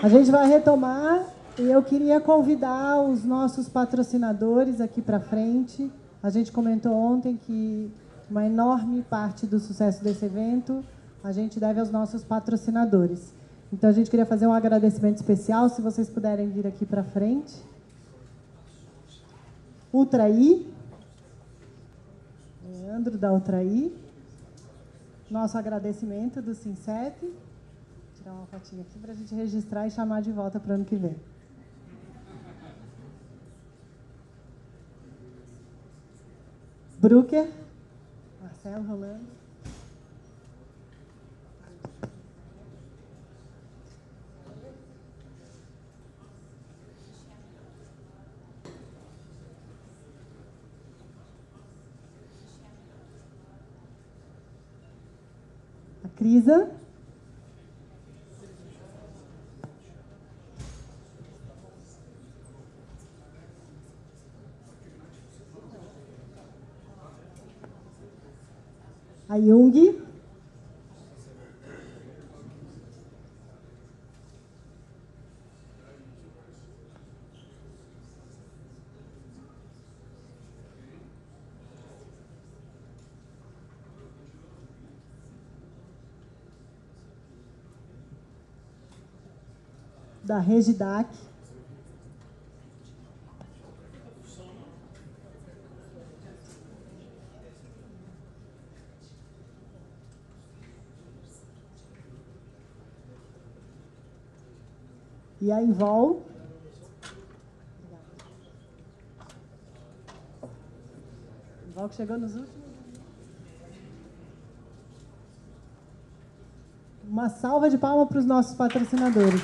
A gente vai retomar e eu queria convidar os nossos patrocinadores aqui para frente. A gente comentou ontem que uma enorme parte do sucesso desse evento a gente deve aos nossos patrocinadores. Então a gente queria fazer um agradecimento especial, se vocês puderem vir aqui para frente. Ultraí, Leandro da Ultraí. Nosso agradecimento do Sinsep. Vou tirar uma fotinha aqui para a gente registrar e chamar de volta para o ano que vem. Brucker, Marcelo Rolando. A Crisa. A Jung. Da Regidac. E a Invol. Invol que chegou nos últimos. Uma salva de palmas para os nossos patrocinadores.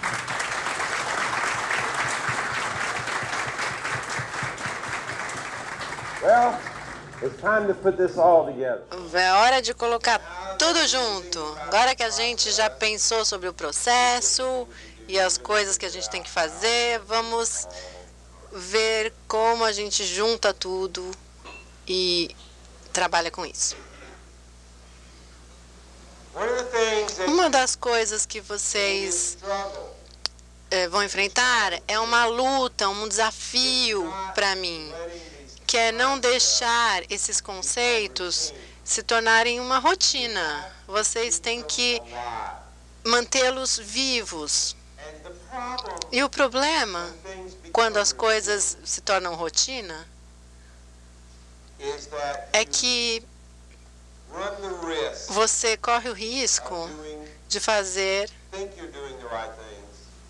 Well, it's time to put this all together. É hora de colocar tudo junto. Agora que a gente já pensou sobre o processo e as coisas que a gente tem que fazer, vamos ver como a gente junta tudo e trabalha com isso. Uma das coisas que vocês vão enfrentar é uma luta, um desafio para mim, que é não deixar esses conceitos se tornarem uma rotina. Vocês têm que mantê-los vivos. E o problema, quando as coisas se tornam rotina, é que você corre o risco de fazer,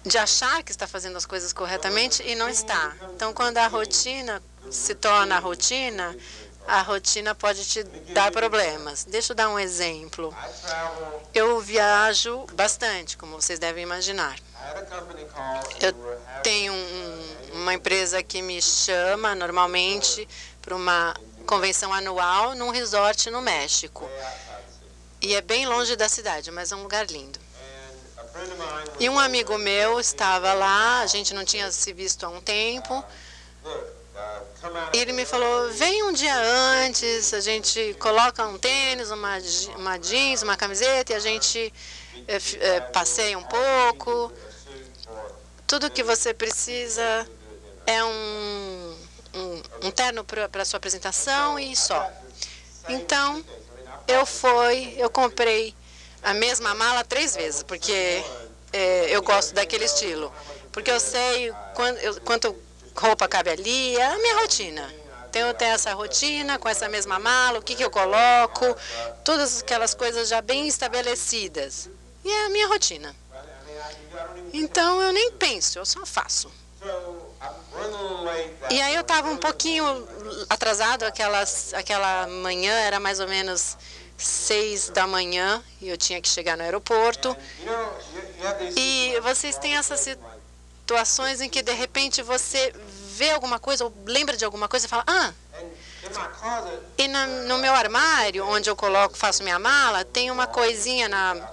de achar que está fazendo as coisas corretamente e não está. Então, quando a rotina se torna a rotina pode te dar problemas. Deixa eu dar um exemplo. Eu viajo bastante, como vocês devem imaginar. Eu tenho uma empresa que me chama normalmente para uma convenção anual num resort no México. E é bem longe da cidade, mas é um lugar lindo. E um amigo meu estava lá, a gente não tinha se visto há um tempo. E ele me falou, vem um dia antes, a gente coloca um tênis, uma jeans, uma camiseta e a gente passeia um pouco. Tudo que você precisa é um terno para a sua apresentação e só. Então, eu comprei a mesma mala 3 vezes, porque eu gosto daquele estilo. Porque eu sei quanto roupa cabe ali, é a minha rotina. Então, eu tenho essa rotina com essa mesma mala, o que eu coloco, todas aquelas coisas já bem estabelecidas. E é a minha rotina. Então, eu nem penso, eu só faço. E aí eu estava um pouquinho atrasado, aquela manhã, era mais ou menos 6 da manhã, e eu tinha que chegar no aeroporto. E vocês têm essas situações em que, de repente, você vê alguma coisa, ou lembra de alguma coisa e fala, e no meu armário, onde eu faço minha mala, tem uma coisinha na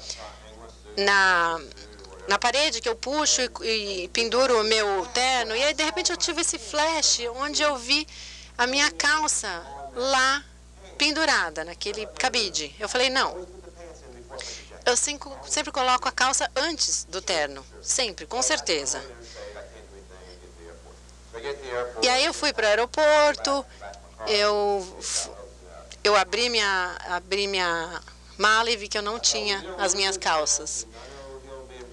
parede que eu puxo e penduro o meu terno. E aí, de repente, eu tive esse flash onde eu vi a minha calça lá pendurada, naquele cabide. Eu falei, não, eu sempre coloco a calça antes do terno. Sempre, com certeza. E aí eu fui para o aeroporto, eu abri minha mala e vi que eu não tinha as minhas calças.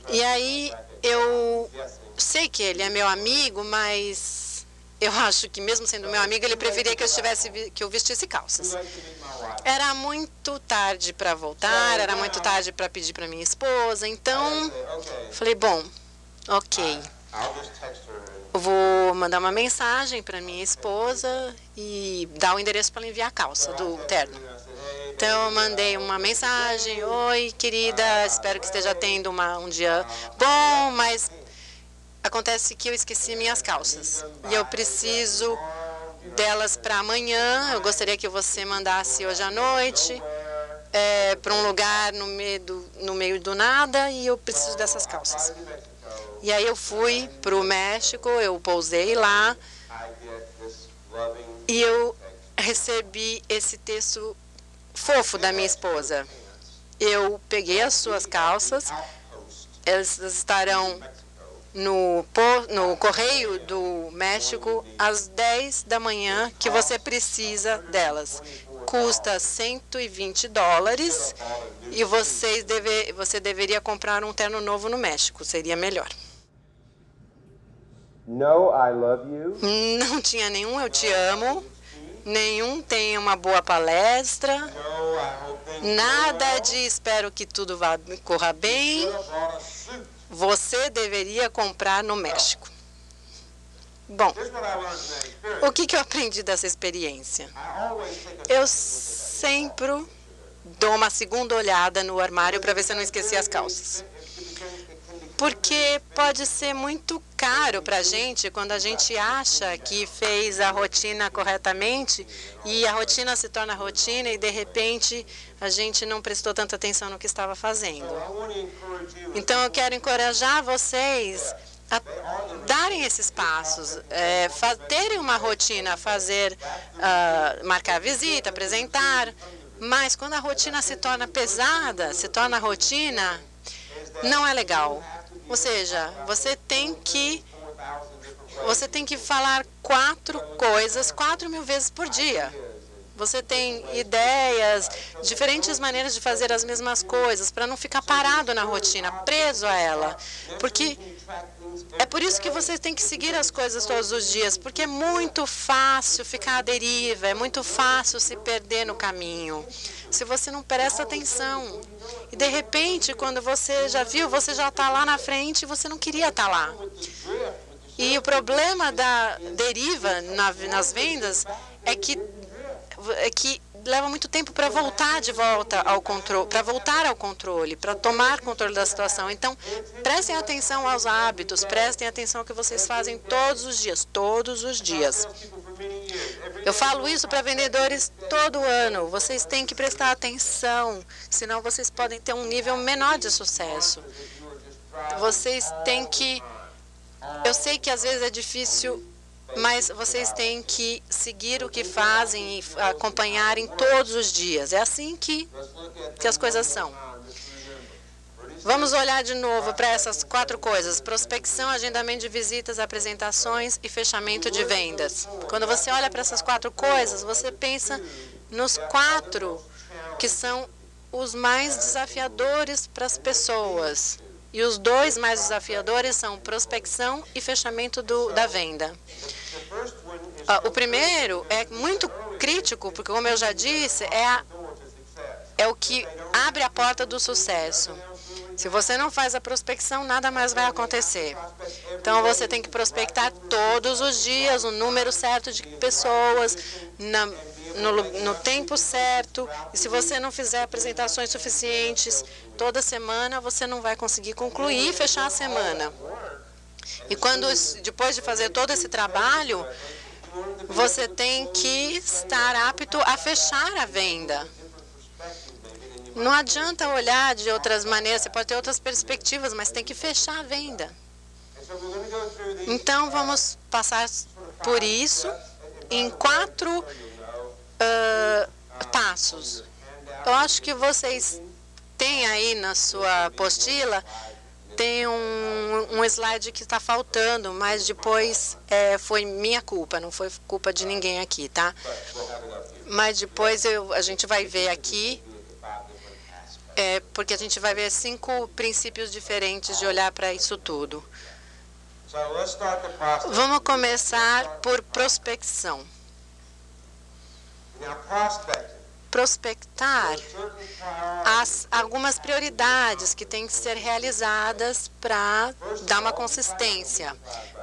E aí eu sei que ele é meu amigo, mas eu acho que mesmo sendo meu amigo, ele preferia que eu vestisse calças. Era muito tarde para voltar, era muito tarde para pedir para minha esposa, então falei, bom, ok. Eu vou mandar uma mensagem para minha esposa e dar o endereço para ela enviar a calça do terno. Então, eu mandei uma mensagem: oi, querida, espero que esteja tendo um dia bom, mas acontece que eu esqueci minhas calças e eu preciso delas para amanhã. Eu gostaria que você mandasse hoje à noite para um lugar no meio do nada e eu preciso dessas calças. E aí eu fui para o México, eu pousei lá e eu recebi esse texto fofo da minha esposa. Eu peguei as suas calças, elas estarão no Correio do México às 10 da manhã, que você precisa delas. Custa $120 e você deveria comprar um terno novo no México, seria melhor. No, I love you. Não tinha nenhum eu te amo, nenhum tenha uma boa palestra, nada de espero que tudo corra bem. Você deveria comprar no México. Bom, o que eu aprendi dessa experiência? Eu sempre dou uma segunda olhada no armário para ver se eu não esqueci as calças. Porque pode ser muito caro para a gente quando a gente acha que fez a rotina corretamente e a rotina se torna rotina e, de repente, a gente não prestou tanta atenção no que estava fazendo. Então, eu quero encorajar vocês a darem esses passos, terem uma rotina, marcar visita, apresentar, mas quando a rotina se torna pesada, se torna rotina, não é legal. Ou seja, você tem que falar 4 coisas 4.000 vezes por dia. Você tem ideias, diferentes maneiras de fazer as mesmas coisas, para não ficar parado na rotina, preso a ela. Porque é por isso que você tem que seguir as coisas todos os dias, porque é muito fácil ficar à deriva, é muito fácil se perder no caminho, se você não presta atenção. E, de repente, quando você já viu, você já está lá na frente e você não queria estar lá. E o problema da deriva nas vendas é que leva muito tempo para voltar ao controle, para tomar controle da situação. Então, prestem atenção aos hábitos, prestem atenção ao que vocês fazem todos os dias, todos os dias. Eu falo isso para vendedores todo ano. Vocês têm que prestar atenção, senão vocês podem ter um nível menor de sucesso. Vocês têm que... Eu sei que às vezes é difícil, mas vocês têm que seguir o que fazem e acompanharem todos os dias. É assim que as coisas são. Vamos olhar de novo para essas 4 coisas: prospecção, agendamento de visitas, apresentações e fechamento de vendas. Quando você olha para essas 4 coisas, você pensa nos 4 que são os mais desafiadores para as pessoas. E os 2 mais desafiadores são prospecção e fechamento da venda. O primeiro é muito crítico, porque, como eu já disse, é o que abre a porta do sucesso. Se você não faz a prospecção, nada mais vai acontecer. Então, você tem que prospectar todos os dias o número certo de pessoas, no tempo certo. E se você não fizer apresentações suficientes toda semana, você não vai conseguir concluir e fechar a semana. E depois de fazer todo esse trabalho, você tem que estar apto a fechar a venda. Não adianta olhar de outras maneiras, você pode ter outras perspectivas, mas tem que fechar a venda. Então, vamos passar por isso em 4 passos. Eu acho que vocês tem aí na sua apostila, tem um slide que está faltando, mas depois foi minha culpa, não foi culpa de ninguém aqui, tá? Mas depois a gente vai ver aqui, porque a gente vai ver 5 princípios diferentes de olhar para isso tudo. Vamos começar por prospecção. Prospectar algumas prioridades que têm que ser realizadas para dar uma consistência.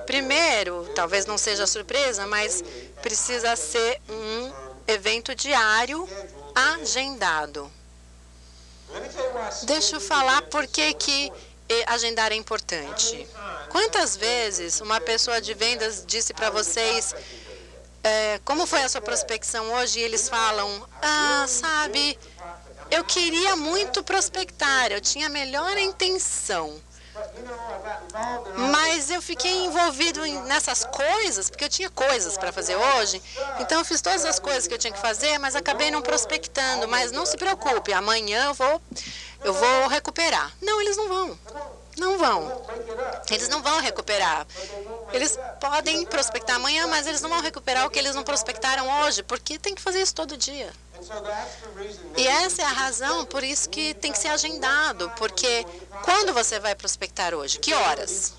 Primeiro, talvez não seja surpresa, mas precisa ser um evento diário agendado. Deixa eu falar por que agendar é importante. Quantas vezes uma pessoa de vendas disse para vocês como foi a sua prospecção hoje, e eles falam, sabe, eu queria muito prospectar, eu tinha a melhor intenção, mas eu fiquei envolvido nessas coisas, porque eu tinha coisas para fazer hoje, então eu fiz todas as coisas que eu tinha que fazer, mas acabei não prospectando. Mas não se preocupe, amanhã eu vou recuperar. Não, eles não vão. Não vão. Eles não vão recuperar. Eles podem prospectar amanhã, mas eles não vão recuperar o que eles não prospectaram hoje, porque tem que fazer isso todo dia. E essa é a razão por isso que tem que ser agendado, porque quando você vai prospectar hoje? Que horas?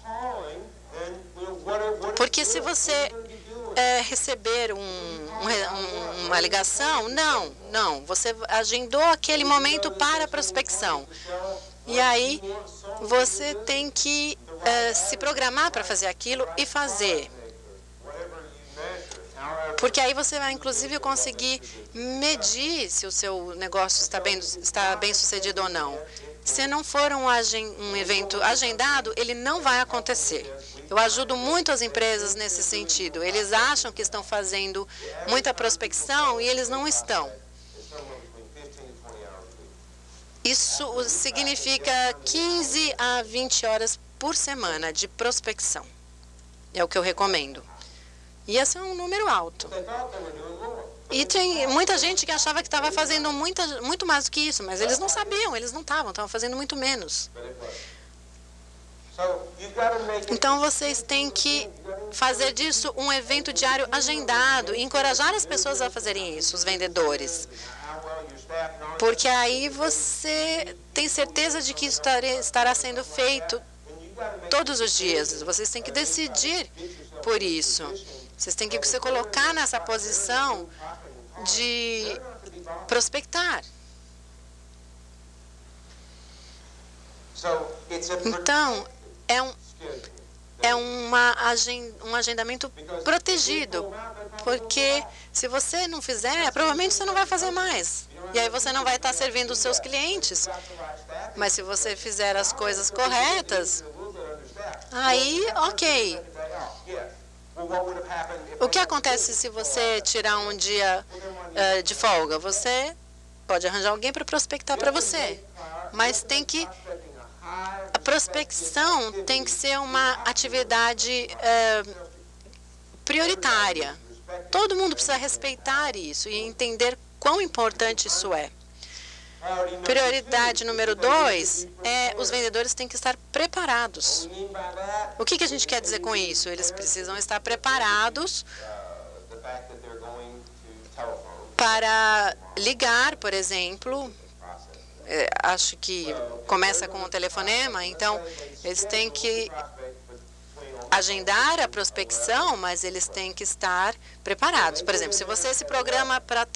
Porque se você receber uma ligação, não, você agendou aquele momento para a prospecção. E aí você tem que se programar para fazer aquilo e fazer. Porque aí você vai, inclusive, conseguir medir se o seu negócio está bem sucedido ou não. Se não for um evento agendado, ele não vai acontecer. Eu ajudo muito as empresas nesse sentido. Eles acham que estão fazendo muita prospecção e eles não estão. Isso significa 15 a 20 horas por semana de prospecção. É o que eu recomendo. E esse é um número alto. E tem muita gente que achava que estava fazendo muito mais do que isso, mas eles não sabiam, eles não estavam fazendo muito menos. Então, vocês têm que fazer disso um evento diário agendado e encorajar as pessoas a fazerem isso, os vendedores. Porque aí você tem certeza de que isso estará sendo feito todos os dias. Vocês têm que decidir por isso. Vocês têm que se colocar nessa posição de prospectar. Então, é um agendamento protegido, porque se você não fizer, provavelmente você não vai fazer mais. E aí você não vai estar servindo os seus clientes. Mas se você fizer as coisas corretas, aí, ok. O que acontece se você tirar um dia de folga? Você pode arranjar alguém para prospectar para você, mas a prospecção tem que ser uma atividade prioritária. Todo mundo precisa respeitar isso e entender quão importante isso é. Prioridade número 2 os vendedores têm que estar preparados. O que a gente quer dizer com isso? Eles precisam estar preparados para ligar, por exemplo. Acho que começa com um telefonema, então eles têm que agendar a prospecção, mas eles têm que estar preparados. Por exemplo, se você se programa para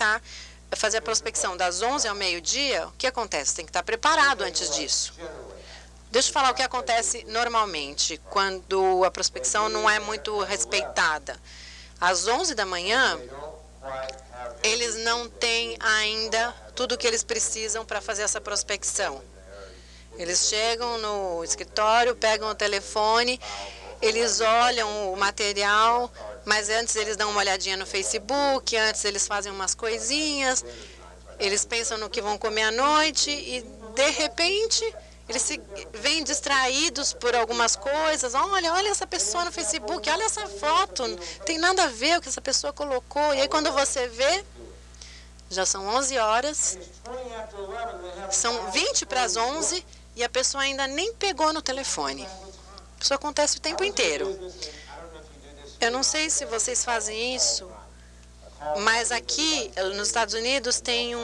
fazer a prospecção das 11 ao meio-dia, o que acontece? Tem que estar preparado antes disso. Deixa eu falar o que acontece normalmente, quando a prospecção não é muito respeitada. Às 11 da manhã, eles não têm ainda tudo o que eles precisam para fazer essa prospecção. Eles chegam no escritório, pegam o telefone, eles olham o material, mas antes eles dão uma olhadinha no Facebook, antes eles fazem umas coisinhas, eles pensam no que vão comer à noite e, de repente, eles se veem distraídos por algumas coisas. Olha essa pessoa no Facebook, olha essa foto, não tem nada a ver o que essa pessoa colocou. E aí, quando você vê, Já são 11 horas, são 20 para as 11 e a pessoa ainda nem pegou no telefone. Isso acontece o tempo inteiro. Eu não sei se vocês fazem isso, mas aqui nos Estados Unidos tem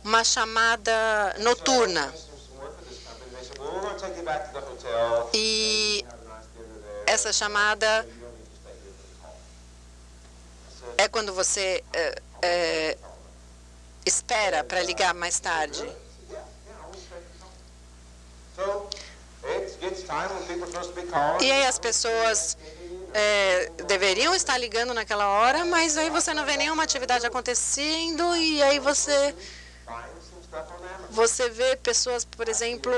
uma chamada noturna. E essa chamada é quando você espera para ligar mais tarde. E aí as pessoas deveriam estar ligando naquela hora, mas aí você não vê nenhuma atividade acontecendo e aí você vê pessoas, por exemplo,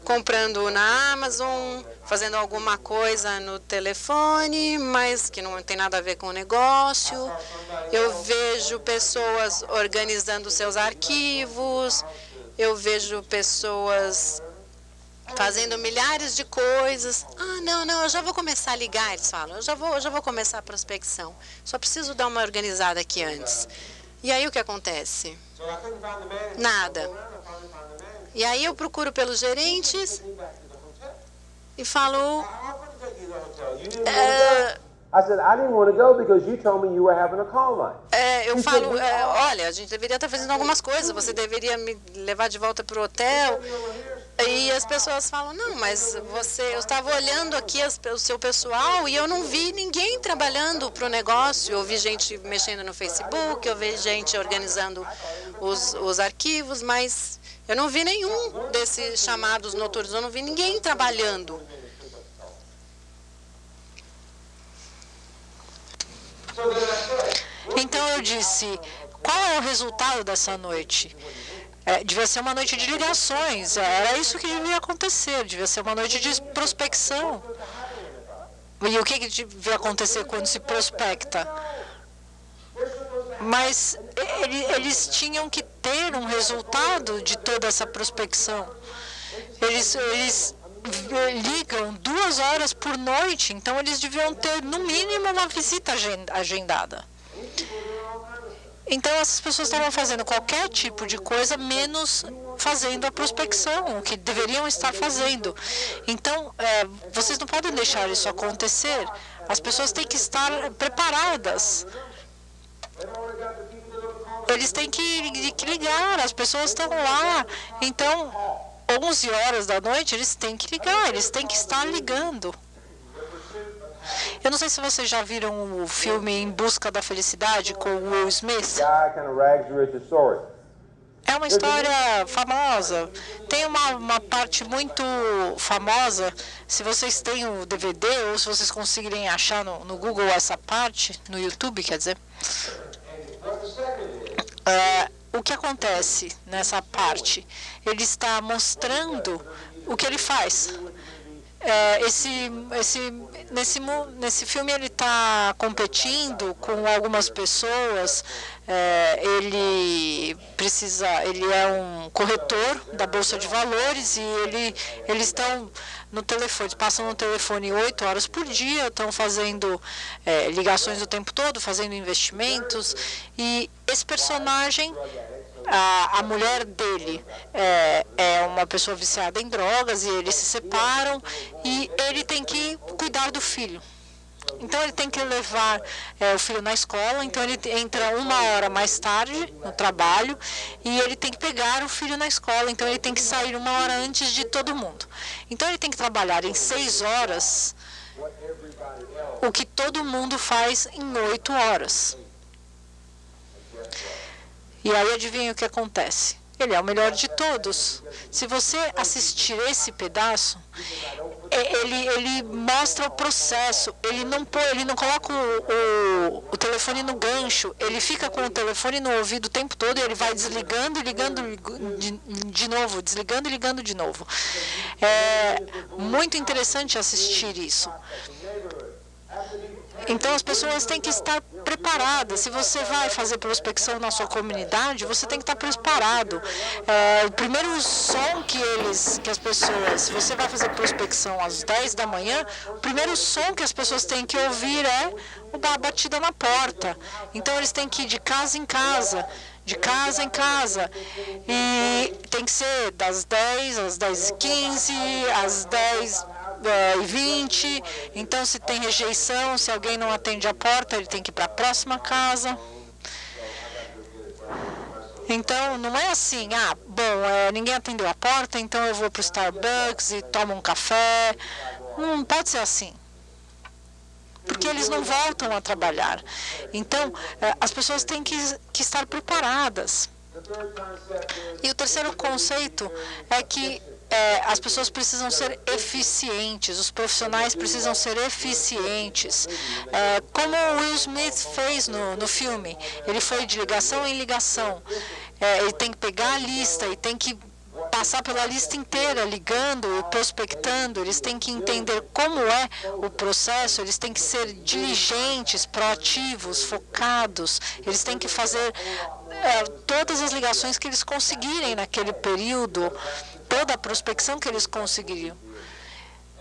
comprando na Amazon, fazendo alguma coisa no telefone, mas que não tem nada a ver com o negócio. Eu vejo pessoas organizando seus arquivos, eu vejo pessoas fazendo milhares de coisas. Ah, não, eu já vou começar a ligar, eles falam. Eu já vou começar a prospecção. Só preciso dar uma organizada aqui antes. E aí o que acontece? Nada. E aí eu procuro pelos gerentes e falo... eu falo, olha, a gente deveria estar fazendo algumas coisas, você deveria me levar de volta para o hotel. E as pessoas falam, não, mas eu estava olhando aqui o seu pessoal e eu não vi ninguém trabalhando para o negócio. Eu vi gente mexendo no Facebook, eu vi gente organizando os arquivos, mas eu não vi nenhum desses chamados noturnos, eu não vi ninguém trabalhando. Então eu disse, qual é o resultado dessa noite? Devia ser uma noite de ligações, era isso que devia acontecer, devia ser uma noite de prospecção. E o que devia acontecer quando se prospecta? Mas eles tinham que ter um resultado de toda essa prospecção. Eles ligam 2 horas por noite, então eles deviam ter, no mínimo, uma visita agendada. Então, essas pessoas estavam fazendo qualquer tipo de coisa, menos fazendo a prospecção, o que deveriam estar fazendo. Então, vocês não podem deixar isso acontecer. As pessoas têm que estar preparadas. Eles têm que ligar, as pessoas estão lá. Então, 11 horas da noite, eles têm que ligar, eles têm que estar ligando. Eu não sei se vocês já viram o filme Em Busca da Felicidade com o Will Smith. É uma história famosa. Tem uma parte muito famosa. Se vocês têm o DVD ou se vocês conseguirem achar no Google essa parte, no YouTube, quer dizer. O que acontece nessa parte? Ele está mostrando o que ele faz. Nesse filme ele está competindo com algumas pessoas. Ele é um corretor da Bolsa de Valores e eles estão no telefone, passam no telefone 8 horas por dia, estão fazendo ligações o tempo todo, fazendo investimentos. E esse personagem, a mulher dele é uma pessoa viciada em drogas e eles se separam e ele tem que cuidar do filho. Então ele tem que levar o filho na escola, então ele entra 1 hora mais tarde no trabalho e ele tem que pegar o filho na escola, então ele tem que sair 1 hora antes de todo mundo. Então ele tem que trabalhar em 6 horas, o que todo mundo faz em 8 horas. E aí adivinha o que acontece? Ele é o melhor de todos. Se você assistir esse pedaço, ele mostra o processo. Ele não coloca o telefone no gancho. Ele fica com o telefone no ouvido o tempo todo e ele vai desligando e ligando de novo, desligando e ligando de novo. É muito interessante assistir isso. Então, as pessoas têm que estar preparadas. Se você vai fazer prospecção na sua comunidade, você tem que estar preparado. O primeiro som que as pessoas, se você vai fazer prospecção às 10 da manhã, o primeiro som que as pessoas têm que ouvir é a batida na porta. Então, eles têm que ir de casa em casa, de casa em casa. E tem que ser das 10 às 10h15, às 10h20. Então, se tem rejeição, se alguém não atende a porta, ele tem que ir para a próxima casa. Então, não é assim, ninguém atendeu a porta, então eu vou para o Starbucks e tomo um café. Não pode ser assim. Porque eles não voltam a trabalhar. Então, as pessoas têm que estar preparadas. E o terceiro conceito é que as pessoas precisam ser eficientes, os profissionais precisam ser eficientes. Como o Will Smith fez no filme, ele foi de ligação em ligação. Ele tem que pegar a lista e tem que passar pela lista inteira, ligando e prospectando. Eles têm que entender como é o processo, eles têm que ser diligentes, proativos, focados. Eles têm que fazer todas as ligações que eles conseguirem naquele período, toda a prospecção que eles conseguiriam.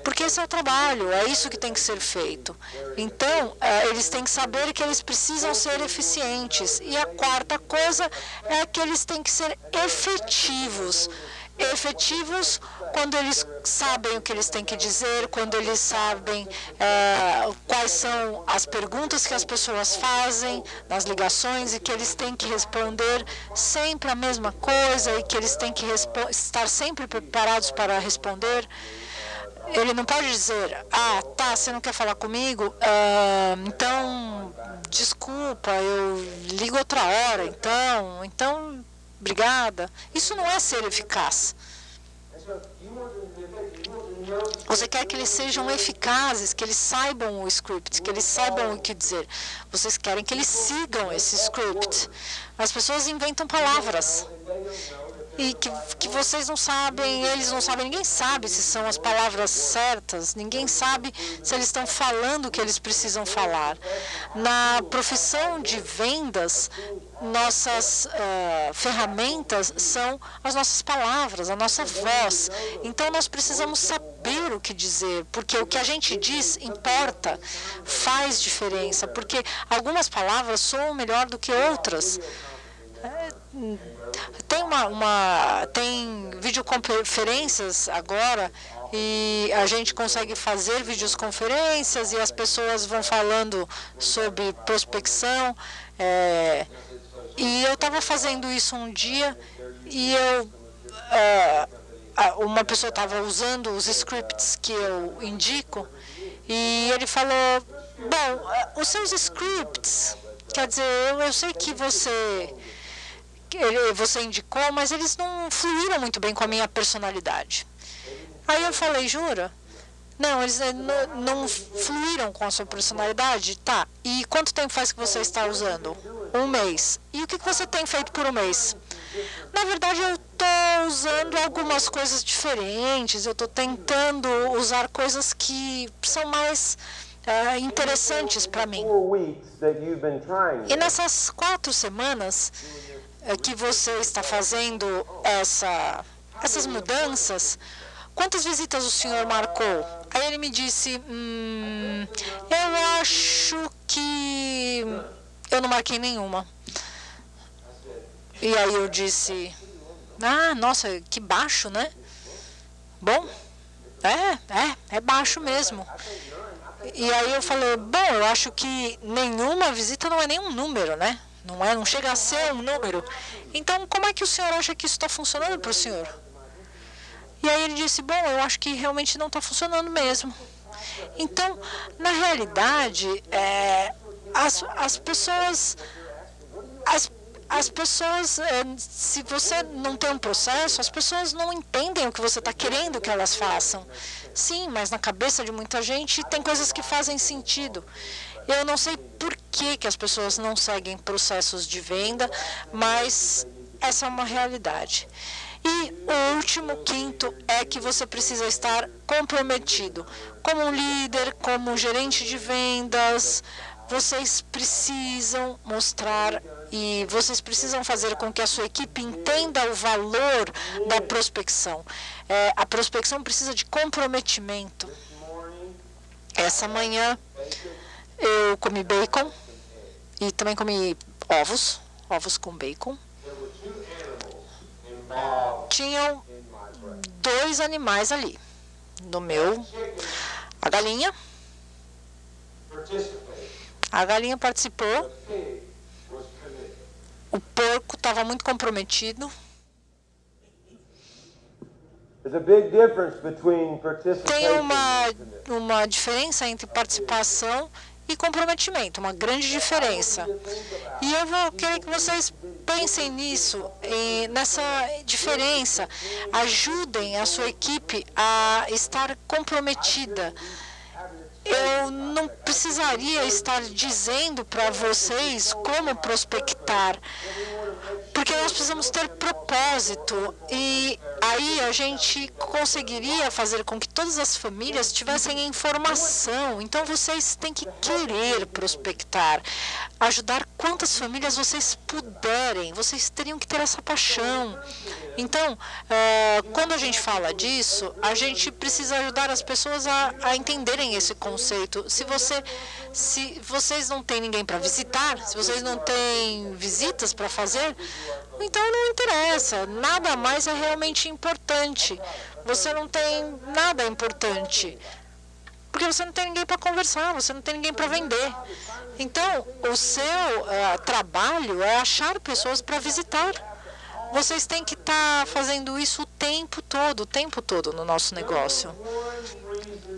Porque esse é o trabalho, é isso que tem que ser feito. Então, eles têm que saber que eles precisam ser eficientes. E a quarta coisa é que eles têm que ser efetivos. Efetivos quando eles sabem o que eles têm que dizer, quando eles sabem quais são as perguntas que as pessoas fazem nas ligações e que eles têm que responder sempre a mesma coisa e que eles têm que estar sempre preparados para responder. Ele não pode dizer, você não quer falar comigo? Então, desculpa, eu ligo outra hora, então, obrigada. Isso não é ser eficaz. Você quer que eles sejam eficazes, que eles saibam o script, que eles saibam o que dizer. Vocês querem que eles sigam esse script. As pessoas inventam palavras. E que vocês não sabem, eles não sabem, ninguém sabe se são as palavras certas, ninguém sabe se eles estão falando o que eles precisam falar. Na profissão de vendas, nossas ferramentas são as nossas palavras, a nossa voz. Então, nós precisamos saber o que dizer, porque o que a gente diz importa, faz diferença, porque algumas palavras soam melhor do que outras. Tem videoconferências agora e a gente consegue fazer videoconferências e as pessoas vão falando sobre prospecção. E eu estava fazendo isso um dia e uma pessoa estava usando os scripts que eu indico e ele falou, bom, os seus scripts, quer dizer, eu sei que você indicou, mas eles não fluíram muito bem com a minha personalidade. Aí eu falei, jura? Não, eles não fluíram com a sua personalidade? Tá. E quanto tempo faz que você está usando? 1 mês. E o que você tem feito por 1 mês? Na verdade, eu estou usando algumas coisas diferentes, eu estou tentando usar coisas que são mais interessantes para mim. E nessas 4 semanas que você está fazendo essas mudanças, quantas visitas o senhor marcou? Aí ele me disse, eu acho que eu não marquei nenhuma. E aí eu disse, nossa, que baixo, né? Bom, é baixo mesmo. E aí eu falei, bom, eu acho que nenhuma visita não é nenhum número, né? Não chega a ser um número. Então, como é que o senhor acha que isso está funcionando para o senhor? E aí ele disse, bom, eu acho que realmente não está funcionando mesmo. Então, na realidade, as pessoas, se você não tem um processo, as pessoas não entendem o que você está querendo que elas façam. Sim, mas na cabeça de muita gente tem coisas que fazem sentido. Eu não sei por que as pessoas não seguem processos de venda, mas essa é uma realidade. E o último, quinto, é que você precisa estar comprometido. Como líder, como gerente de vendas, vocês precisam mostrar e vocês precisam fazer com que a sua equipe entenda o valor da prospecção. A prospecção precisa de comprometimento. Essa manhã eu comi bacon e também comi ovos com bacon. Tinham 2 animais ali. A galinha participou. O porco estava muito comprometido. Tem uma diferença entre participação e comprometimento, uma grande diferença. E eu vou querer que vocês pensem nisso, nessa diferença. Ajudem a sua equipe a estar comprometida. Eu não precisaria estar dizendo para vocês como prospectar, porque nós precisamos ter propósito, e aí a gente conseguiria fazer com que todas as famílias tivessem informação. Então vocês têm que querer prospectar, ajudar quantas famílias vocês puderem, vocês teriam que ter essa paixão. Então, quando a gente fala disso, a gente precisa ajudar as pessoas a entenderem esse conceito. Se vocês não têm ninguém para visitar, se vocês não têm visitas para fazer, então não interessa, nada mais é realmente importante. Você não tem nada importante, porque você não tem ninguém para conversar, você não tem ninguém para vender. Então, o seu trabalho é achar pessoas para visitar. Vocês têm que estar fazendo isso o tempo todo no nosso negócio.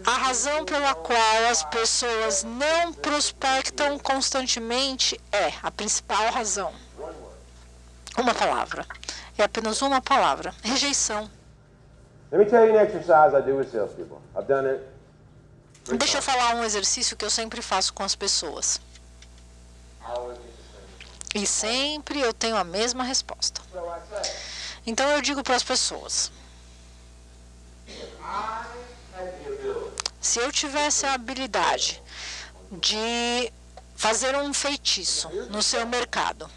A razão pela qual as pessoas não prospectam constantemente a principal razão. Uma palavra. É apenas uma palavra. Rejeição. Deixa eu falar um exercício que eu sempre faço com as pessoas. E sempre eu tenho a mesma resposta. Então eu digo para as pessoas: se eu tivesse a habilidade de fazer um feitiço no seu mercado,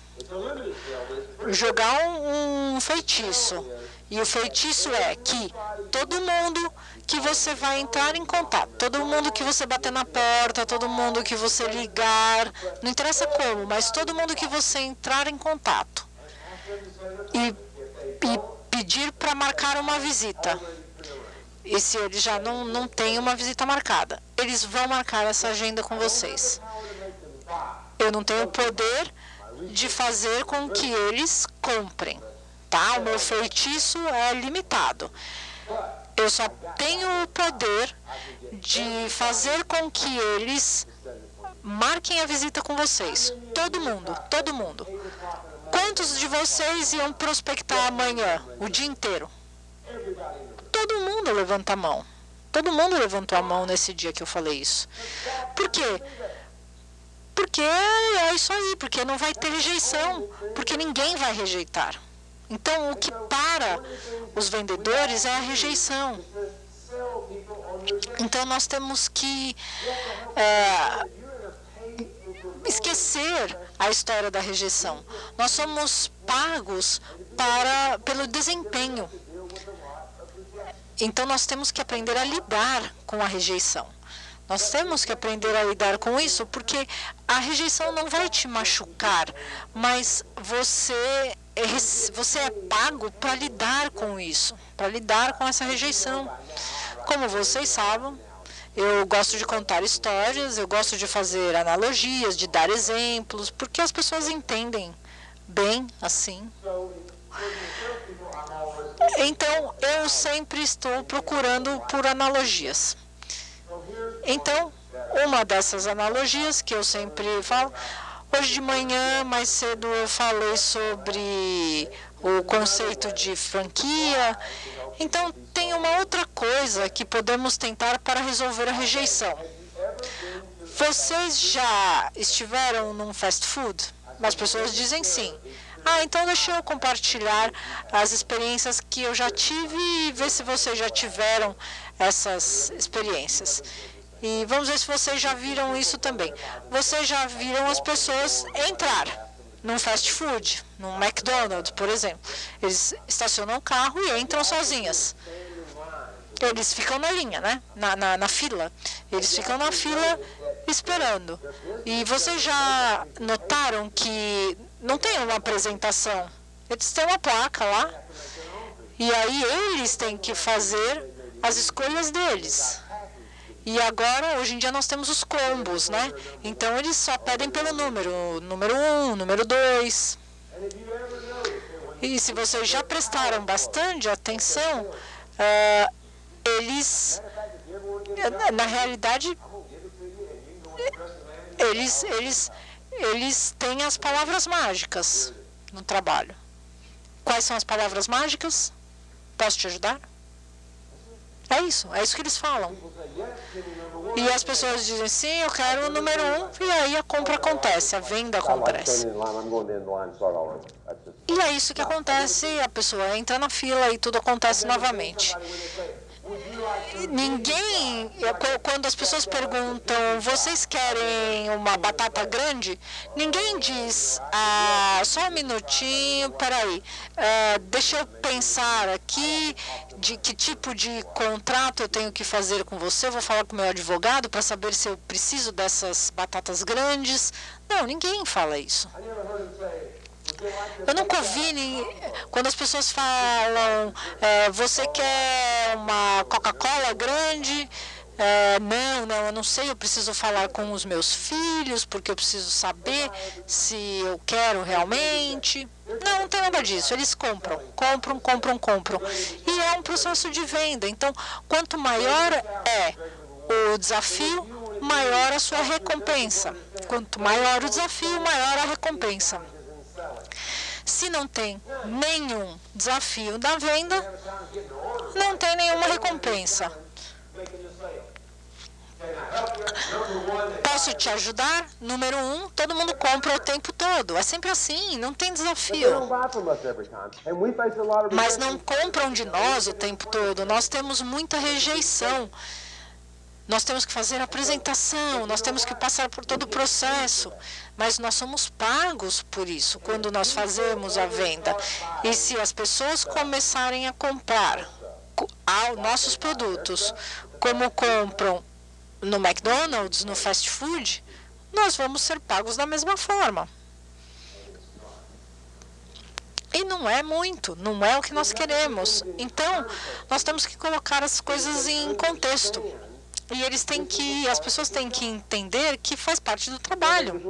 jogar um feitiço, e o feitiço é que todo mundo que você vai entrar em contato, todo mundo que você bater na porta, todo mundo que você ligar, não interessa como, mas todo mundo que você entrar em contato e pedir para marcar uma visita, e se eles já não têm uma visita marcada, eles vão marcar essa agenda com vocês. Eu não tenho o poder de fazer com que eles comprem, tá? O meu feitiço é limitado. Eu só tenho o poder de fazer com que eles marquem a visita com vocês. Todo mundo. Quantos de vocês iam prospectar amanhã, o dia inteiro? Todo mundo levanta a mão. Todo mundo levantou a mão nesse dia que eu falei isso. Por quê? Porque é isso aí, porque não vai ter rejeição, porque ninguém vai rejeitar. Então, o que para os vendedores é a rejeição. Então, nós temos que esquecer a história da rejeição. Nós somos pagos pelo desempenho. Então, nós temos que aprender a lidar com a rejeição. Nós temos que aprender a lidar com isso, porque a rejeição não vai te machucar, mas você é pago para lidar com isso, para lidar com essa rejeição. Como vocês sabem, eu gosto de contar histórias, eu gosto de fazer analogias, de dar exemplos, porque as pessoas entendem bem assim. Então, eu sempre estou procurando por analogias. Então, uma dessas analogias que eu sempre falo, hoje de manhã, mais cedo, eu falei sobre o conceito de franquia. Então, tem uma outra coisa que podemos tentar para resolver a rejeição. Vocês já estiveram num fast food? As pessoas dizem sim. Então deixa eu compartilhar as experiências que eu já tive e ver se vocês já tiveram essas experiências. E vamos ver se vocês já viram isso também. Vocês já viram as pessoas entrar num fast food, num McDonald's, por exemplo. Eles estacionam o carro e entram sozinhas. Eles ficam na linha, né? Na fila. Eles ficam na fila esperando. E vocês já notaram que não tem uma apresentação? Eles têm uma placa lá. E aí eles têm que fazer as escolhas deles. E agora, hoje em dia, nós temos os combos, né? Então, eles só pedem pelo número 1, número 2. E se vocês já prestaram bastante atenção, eles, na realidade, eles têm as palavras mágicas no trabalho. Quais são as palavras mágicas? Posso te ajudar? É isso que eles falam. E as pessoas dizem, sim, eu quero o número 1, e aí a compra acontece, a venda acontece. E é isso que acontece, a pessoa entra na fila e tudo acontece novamente. Ninguém, quando as pessoas perguntam, vocês querem uma batata grande? Ninguém diz, só um minutinho, peraí, deixa eu pensar aqui de que tipo de contrato eu tenho que fazer com você, vou falar com o meu advogado para saber se eu preciso dessas batatas grandes. Não, ninguém fala isso. Eu nunca ouvi quando as pessoas falam, você quer uma Coca-Cola grande? Não, eu não sei, eu preciso falar com os meus filhos, porque eu preciso saber se eu quero realmente. Não tem nada disso, eles compram. E é um processo de venda, então, quanto maior é o desafio, maior a sua recompensa. Quanto maior o desafio, maior a recompensa. Se não tem nenhum desafio da venda, não tem nenhuma recompensa. Posso te ajudar? Número 1, todo mundo compra o tempo todo. É sempre assim, não tem desafio. Mas não compram de nós o tempo todo. Nós temos muita rejeição. Nós temos que fazer a apresentação, nós temos que passar por todo o processo, mas nós somos pagos por isso, quando nós fazemos a venda. E se as pessoas começarem a comprar nossos produtos, como compram no McDonald's, no fast food, nós vamos ser pagos da mesma forma. E não é muito, não é o que nós queremos. Então, nós temos que colocar as coisas em contexto. E as pessoas têm que entender que faz parte do trabalho.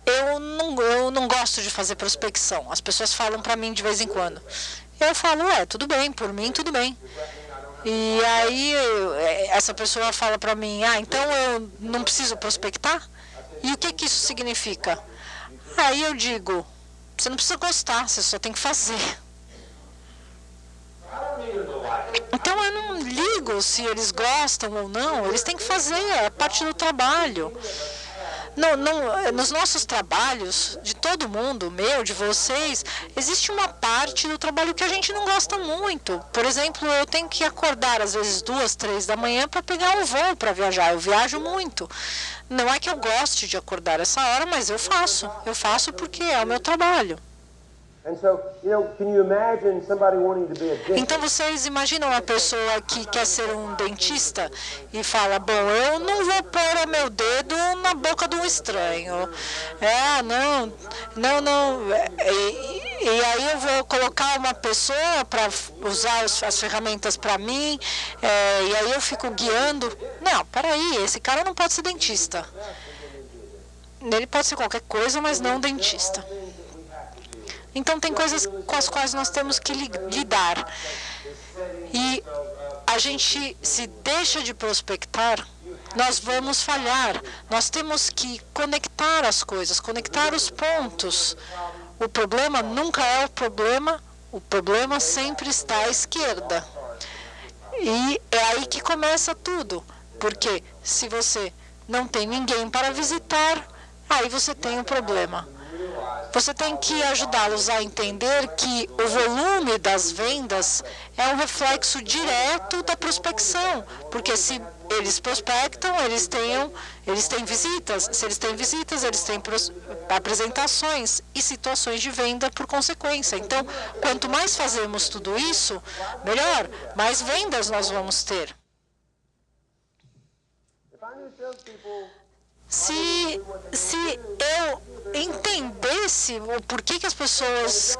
Eu não gosto de fazer prospecção. As pessoas falam para mim de vez em quando. Eu falo, tudo bem, por mim tudo bem. E aí essa pessoa fala para mim, então eu não preciso prospectar? E o que isso significa? Aí eu digo, você não precisa gostar, você só tem que fazer. Então eu não ligo se eles gostam ou não, eles têm que fazer, é parte do trabalho. Nos nossos trabalhos, de todo mundo, meu, de vocês, existe uma parte do trabalho que a gente não gosta muito. Por exemplo, eu tenho que acordar às vezes 2, 3 da manhã para pegar um voo para viajar. Eu viajo muito. Não é que eu goste de acordar essa hora, mas eu faço. Eu faço porque é o meu trabalho. Então vocês imaginam uma pessoa que quer ser um dentista e fala, bom, eu não vou pôr o meu dedo na boca de um estranho. Não. E aí eu vou colocar uma pessoa para usar as ferramentas para mim, e aí eu fico guiando. Não, peraí, esse cara não pode ser dentista. Ele pode ser qualquer coisa, mas não dentista. Então, tem coisas com as quais nós temos que lidar. E a gente, se deixa de prospectar, nós vamos falhar. Nós temos que conectar as coisas, conectar os pontos. O problema nunca é o problema sempre está à esquerda. E é aí que começa tudo. Porque se você não tem ninguém para visitar, aí você tem um problema. Você tem que ajudá-los a entender que o volume das vendas é um reflexo direto da prospecção, porque se eles prospectam, eles têm visitas. Se eles têm visitas, eles têm apresentações e situações de venda por consequência. Então, quanto mais fazemos tudo isso, melhor, mais vendas nós vamos ter. Se eu entendesse o porquê que as pessoas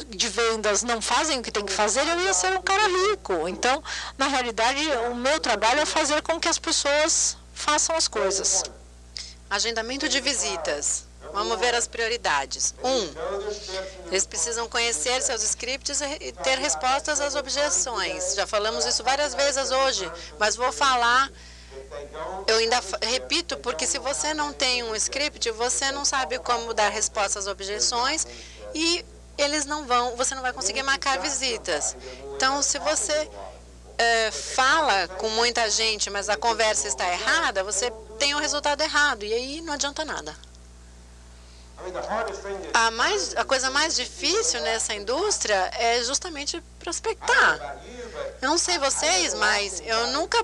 de vendas não fazem o que tem que fazer, eu ia ser um cara rico. Então, na realidade, o meu trabalho é fazer com que as pessoas façam as coisas. Agendamento de visitas. Vamos ver as prioridades. 1. Eles precisam conhecer seus scripts e ter respostas às objeções. Já falamos isso várias vezes hoje, mas vou falar. Eu ainda repito, porque se você não tem um script, você não sabe como dar resposta às objeções e você não vai conseguir marcar visitas. Então, se você fala com muita gente, mas a conversa está errada, você tem o resultado errado e aí não adianta nada. A coisa mais difícil nessa indústria é justamente prospectar. Eu não sei vocês, mas eu nunca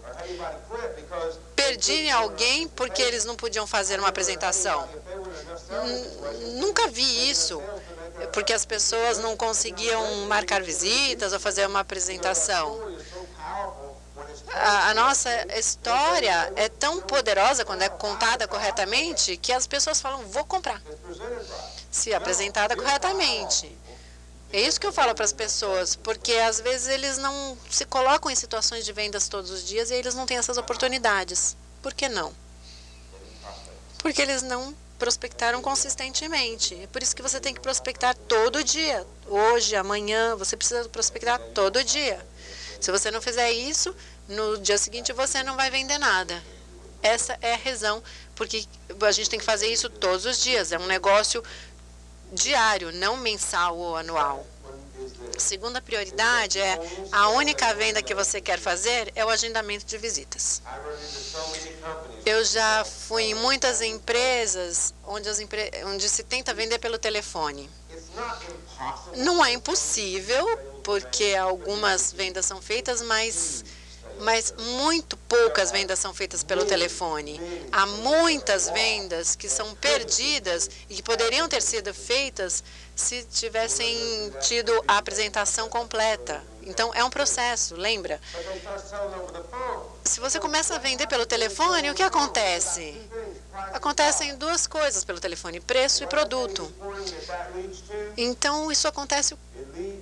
perdi alguém porque eles não podiam fazer uma apresentação. Nunca vi isso, porque as pessoas não conseguiam marcar visitas ou fazer uma apresentação. A nossa história é tão poderosa quando é contada corretamente que as pessoas falam, vou comprar, se apresentada corretamente. É isso que eu falo para as pessoas, porque às vezes eles não se colocam em situações de vendas todos os dias e eles não têm essas oportunidades. Por que não? Porque eles não prospectaram consistentemente. É por isso que você tem que prospectar todo dia. Hoje, amanhã, você precisa prospectar todo dia. Se você não fizer isso, no dia seguinte você não vai vender nada. Essa é a razão, porque a gente tem que fazer isso todos os dias. É um negócio diário, não mensal ou anual. Segunda prioridade é a única venda que você quer fazer é o agendamento de visitas. Eu já fui em muitas empresas onde se tenta vender pelo telefone. Não é impossível, porque algumas vendas são feitas, mas muito poucas vendas são feitas pelo telefone. Há muitas vendas que são perdidas e que poderiam ter sido feitas se tivessem tido a apresentação completa. Então, é um processo, lembra? Se você começa a vender pelo telefone, o que acontece? Acontecem duas coisas pelo telefone, preço e produto. Então, isso acontece.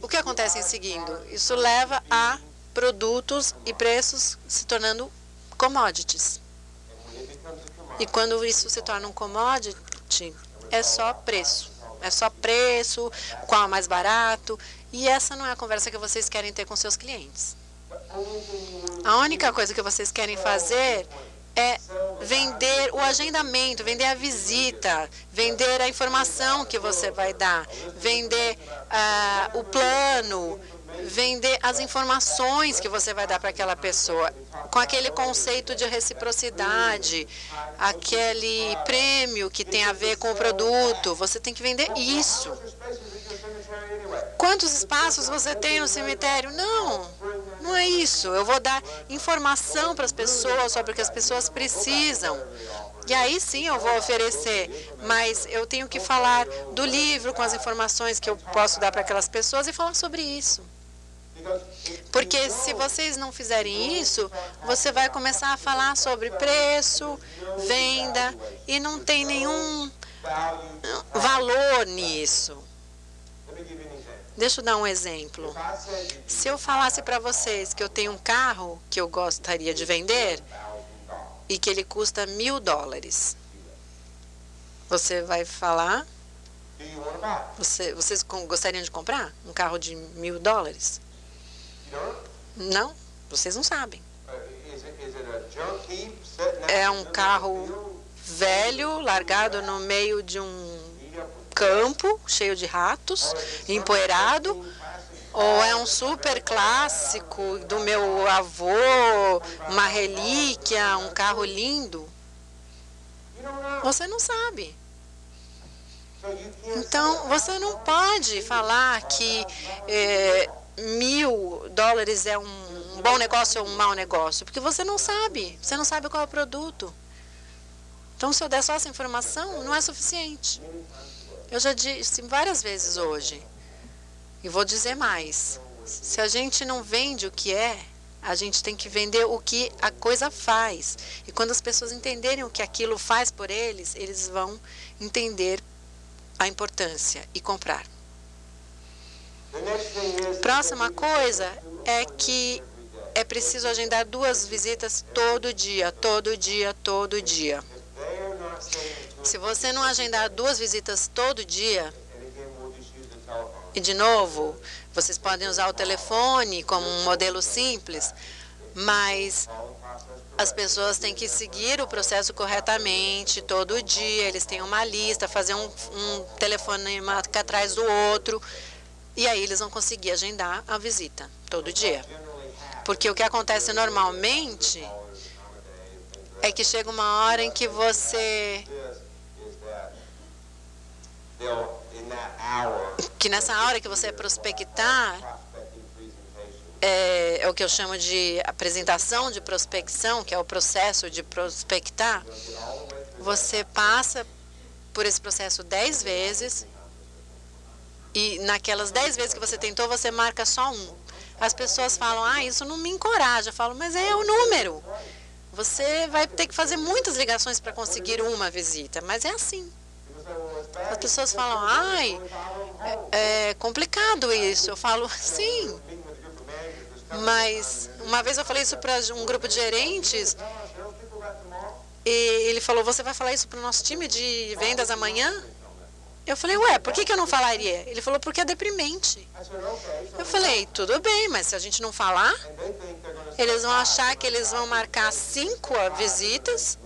O que acontece em seguida? Isso leva a produtos e preços se tornando commodities. E quando isso se torna um commodity, é só preço. É só preço, qual é mais barato. E essa não é a conversa que vocês querem ter com seus clientes. A única coisa que vocês querem fazer é vender o agendamento, vender a visita, vender a informação que você vai dar, vender o plano, vender as informações que você vai dar para aquela pessoa, com aquele conceito de reciprocidade, aquele prêmio que tem a ver com o produto. Você tem que vender isso. Quantos espaços você tem no cemitério? Não é isso. Eu vou dar informação para as pessoas sobre o que as pessoas precisam. E aí sim eu vou oferecer, mas eu tenho que falar do livro com as informações que eu posso dar para aquelas pessoas e falar sobre isso. Porque se vocês não fizerem isso, você vai começar a falar sobre preço, venda, e não tem nenhum valor nisso. Deixa eu dar um exemplo. Se eu falasse para vocês que eu tenho um carro que eu gostaria de vender e que ele custa $1.000, você vai falar? Vocês gostariam de comprar um carro de $1.000? Não, vocês não sabem. É um carro velho, largado no meio de um campo, cheio de ratos, empoeirado, ou é um super clássico do meu avô, uma relíquia, um carro lindo? Você não sabe. Então, você não pode falar que $1.000 é um bom negócio ou um mau negócio, porque você não sabe. Você não sabe qual é o produto. Então, se eu der só essa informação, não é suficiente. Eu já disse várias vezes hoje, e vou dizer mais. Se a gente não vende o que é, a gente tem que vender o que a coisa faz. E quando as pessoas entenderem o que aquilo faz por eles, eles vão entender a importância e comprar. Próxima coisa é que é preciso agendar 2 visitas todo dia, todo dia, todo dia. Se você não agendar 2 visitas todo dia, e de novo, vocês podem usar o telefone como um modelo simples, mas as pessoas têm que seguir o processo corretamente todo dia, eles têm uma lista, fazer um telefonema atrás do outro, e aí eles vão conseguir agendar a visita todo dia. Porque o que acontece normalmente é que chega uma hora em que nessa hora que você prospectar, é o que eu chamo de apresentação de prospecção, que é o processo de prospectar, você passa por esse processo 10 vezes e naquelas 10 vezes que você tentou, você marca só um. As pessoas falam, isso não me encoraja. Eu falo, mas é o número. Você vai ter que fazer muitas ligações para conseguir uma visita, mas é assim. As pessoas falam, é complicado isso. Eu falo, sim. Mas uma vez eu falei isso para um grupo de gerentes e ele falou, você vai falar isso para o nosso time de vendas amanhã? Eu falei, por que eu não falaria? Ele falou, porque é deprimente. Eu falei, tudo bem, mas se a gente não falar, eles vão achar que eles vão marcar 5 visitas,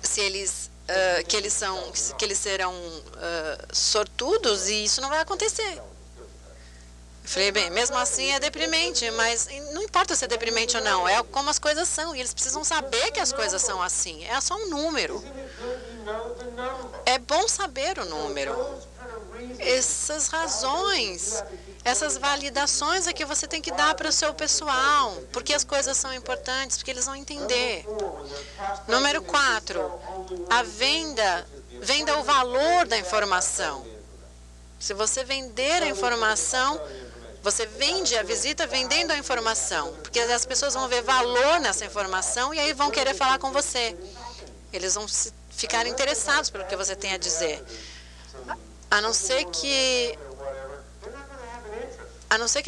se eles, que eles serão sortudos, e isso não vai acontecer. Eu falei, bem, mesmo assim é deprimente, mas não importa se é deprimente ou não, é como as coisas são, e eles precisam saber que as coisas são assim, é só um número. É bom saber o número. Essas razões, essas validações é que você tem que dar para o seu pessoal, porque as coisas são importantes, porque eles vão entender. Número 4, a venda o valor da informação. Se você vender a informação, você vende a visita vendendo a informação, porque as pessoas vão ver valor nessa informação e aí vão querer falar com você. Eles vão ficar interessados pelo que você tem a dizer. A não ser que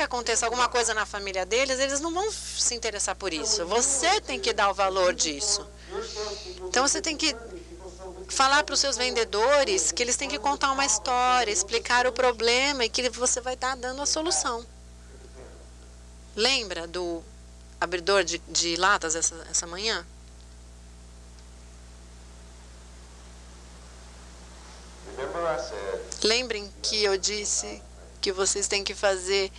aconteça alguma coisa na família deles, eles não vão se interessar por isso. Você tem que dar o valor disso. Então, você tem que falar para os seus vendedores que eles têm que contar uma história, explicar o problema e que você vai estar dando a solução. Lembra do abridor de latas essa manhã? Lembrem que eu disse que vocês têm que fazer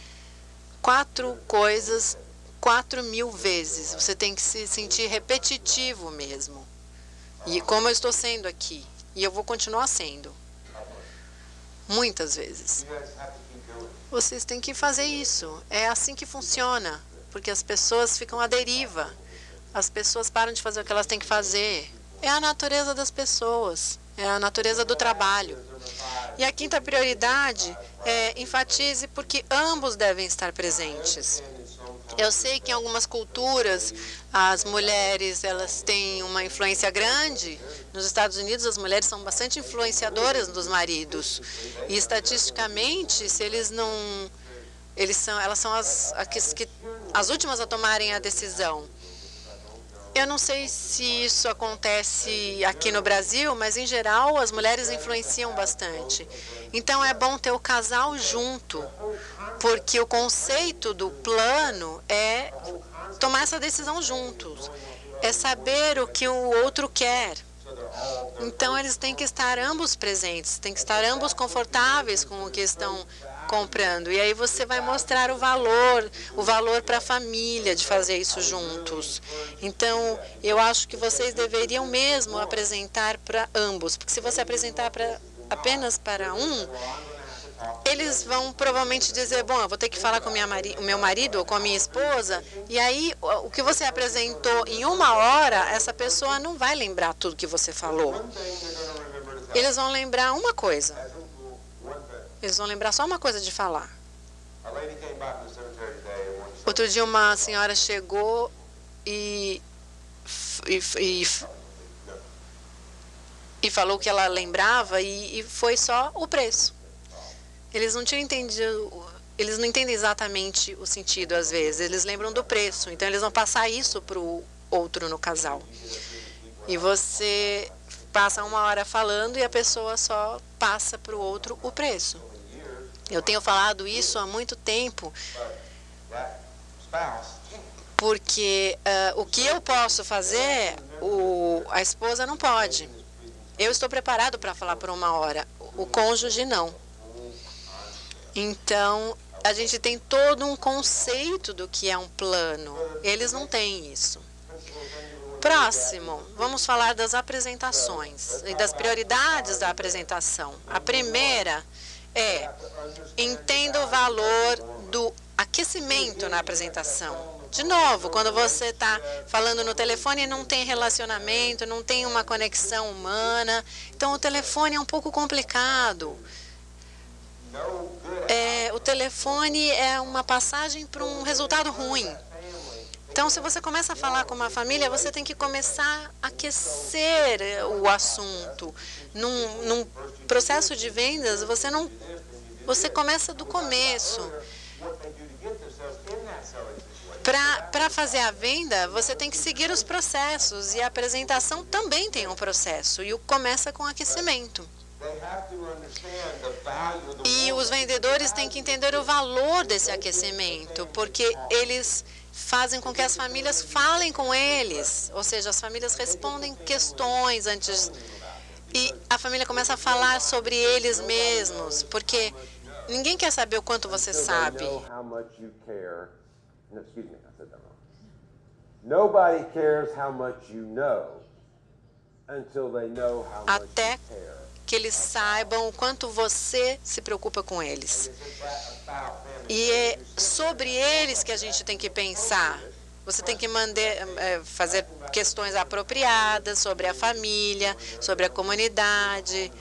4 coisas 4.000 vezes. Você tem que se sentir repetitivo mesmo. E como eu estou sendo aqui. E eu vou continuar sendo. Muitas vezes. Vocês têm que fazer isso. É assim que funciona. Porque as pessoas ficam à deriva. As pessoas param de fazer o que elas têm que fazer. É a natureza das pessoas. É a natureza do trabalho. E a 5ª prioridade é enfatize porque ambos devem estar presentes. Eu sei que em algumas culturas as mulheres elas têm uma influência grande. Nos Estados Unidos as mulheres são bastante influenciadoras dos maridos. E estatisticamente, se eles não, elas são as últimas a tomarem a decisão. Eu não sei se isso acontece aqui no Brasil, mas em geral as mulheres influenciam bastante. Então é bom ter o casal junto, porque o conceito do plano é tomar essa decisão juntos, é saber o que o outro quer. Então eles têm que estar ambos presentes, têm que estar ambos confortáveis com o que estão comprando. E aí você vai mostrar o valor para a família de fazer isso juntos. Então, eu acho que vocês deveriam mesmo apresentar para ambos, porque se você apresentar apenas para um, eles vão provavelmente dizer, bom, eu vou ter que falar com o meu marido ou com a minha esposa, e aí o que você apresentou em 1 hora, essa pessoa não vai lembrar tudo que você falou. Eles vão lembrar uma coisa. Eles vão lembrar só uma coisa de falar. Outro dia uma senhora chegou e falou que ela lembrava e foi só o preço. Eles não tinham entendido, eles não entendem exatamente o sentido às vezes, eles lembram do preço, então eles vão passar isso para o outro no casal. E você passa 1 hora falando e a pessoa só passa para o outro o preço. Eu tenho falado isso há muito tempo, porque o que eu posso fazer, a esposa não pode. Eu estou preparado para falar por 1 hora, o cônjuge não. Então, a gente tem todo um conceito do que é um plano. Eles não têm isso. Próximo, vamos falar das apresentações e das prioridades da apresentação. A primeira é, entenda o valor do aquecimento na apresentação. De novo, quando você está falando no telefone, não tem relacionamento, não tem uma conexão humana. Então, o telefone é um pouco complicado. O telefone é uma passagem para um resultado ruim. Então, se você começa a falar com uma família, você tem que começar a aquecer o assunto. Num processo de vendas, você começa do começo. Para fazer a venda, você tem que seguir os processos, e a apresentação também tem um processo, e começa com aquecimento. E os vendedores têm que entender o valor desse aquecimento, porque eles fazem com que as famílias falem com eles, ou seja, as famílias respondem questões antes, e a família começa a falar sobre eles mesmos, porque ninguém quer saber o quanto você sabe. Nobody cares how much you know until they know how much you Até care. que eles saibam o quanto você se preocupa com eles. E é sobre eles que a gente tem que pensar. Você tem que fazer questões apropriadas sobre a família, sobre a comunidade.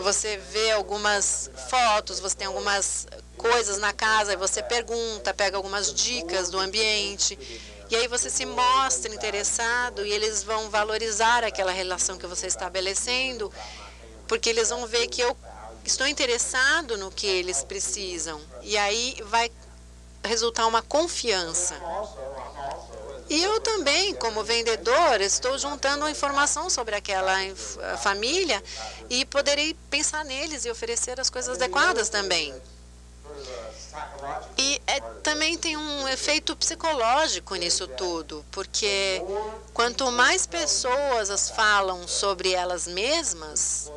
Você vê algumas fotos, você tem algumas coisas na casa, e você pergunta, pega algumas dicas do ambiente, e aí você se mostra interessado, e eles vão valorizar aquela relação que você está estabelecendo, porque eles vão ver que eu estou interessado no que eles precisam, e aí vai resultar uma confiança. E eu também, como vendedor, estou juntando informação sobre aquela família e poderei pensar neles e oferecer as coisas adequadas também. E também tem um efeito psicológico nisso tudo, porque quanto mais pessoas falam sobre elas mesmas,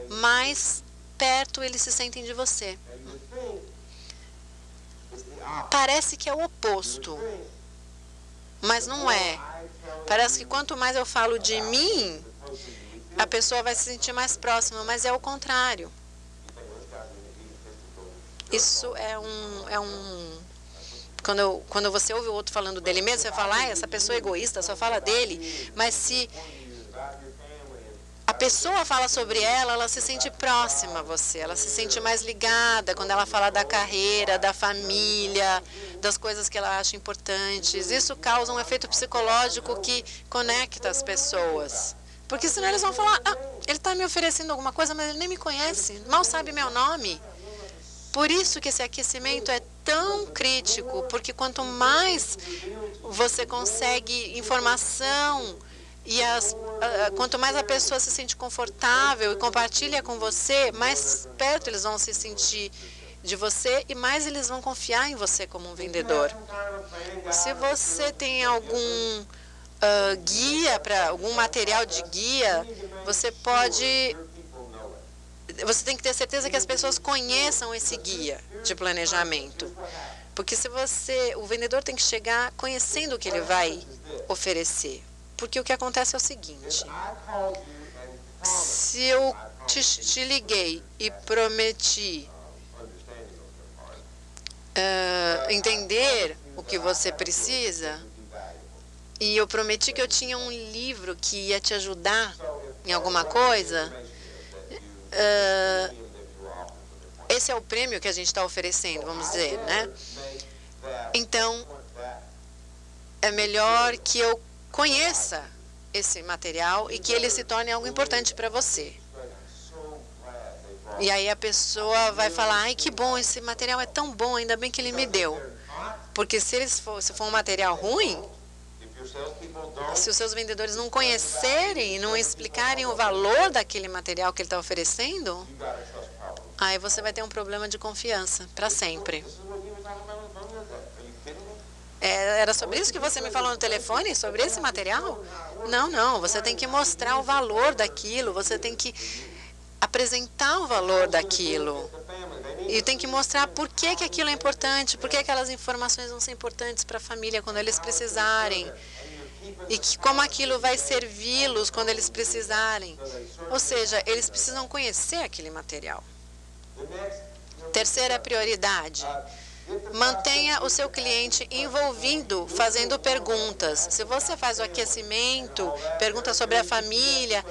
mais perto eles se sentem de você. Parece que é o oposto, mas não é. Parece que quanto mais eu falo de mim, a pessoa vai se sentir mais próxima, mas é o contrário. Isso quando você ouve o outro falando dele mesmo, você fala, essa pessoa é egoísta, só fala dele. Mas se a pessoa fala sobre ela, ela se sente próxima a você, ela se sente mais ligada quando ela fala da carreira, da família, das coisas que ela acha importantes. Isso causa um efeito psicológico que conecta as pessoas. Porque senão eles vão falar, ele está me oferecendo alguma coisa, mas ele nem me conhece, mal sabe meu nome. Por isso que esse aquecimento é tão crítico, porque quanto mais você consegue informação e quanto mais a pessoa se sente confortável e compartilha com você, mais perto eles vão se sentir de você e mais eles vão confiar em você como um vendedor. Se você tem algum guia, algum material de guia, você pode você tem que ter certeza que as pessoas conheçam esse guia de planejamento. Porque o vendedor tem que chegar conhecendo o que ele vai oferecer. Porque o que acontece é o seguinte: se eu te liguei e prometi entender o que você precisa, e eu prometi que eu tinha um livro que ia te ajudar em alguma coisa, esse é o prêmio que a gente está oferecendo, vamos dizer, né? Então, é melhor que eu conheça esse material e que ele se torne algo importante para você. E aí a pessoa vai falar: ai, que bom, esse material é tão bom, ainda bem que ele me deu. Porque se for um material ruim, se os seus vendedores não conhecerem e não explicarem o valor daquele material que ele está oferecendo, aí você vai ter um problema de confiança para sempre. Era sobre isso que você me falou no telefone? Sobre esse material? Não, não. Você tem que mostrar o valor daquilo. Você tem que apresentar o valor daquilo. E tem que mostrar por que aquilo é importante, por que aquelas informações vão ser importantes para a família quando eles precisarem. E como aquilo vai servi-los quando eles precisarem. Ou seja, eles precisam conhecer aquele material. Terceira prioridade: mantenha o seu cliente envolvido, fazendo perguntas. Se você faz o aquecimento, pergunta sobre a família,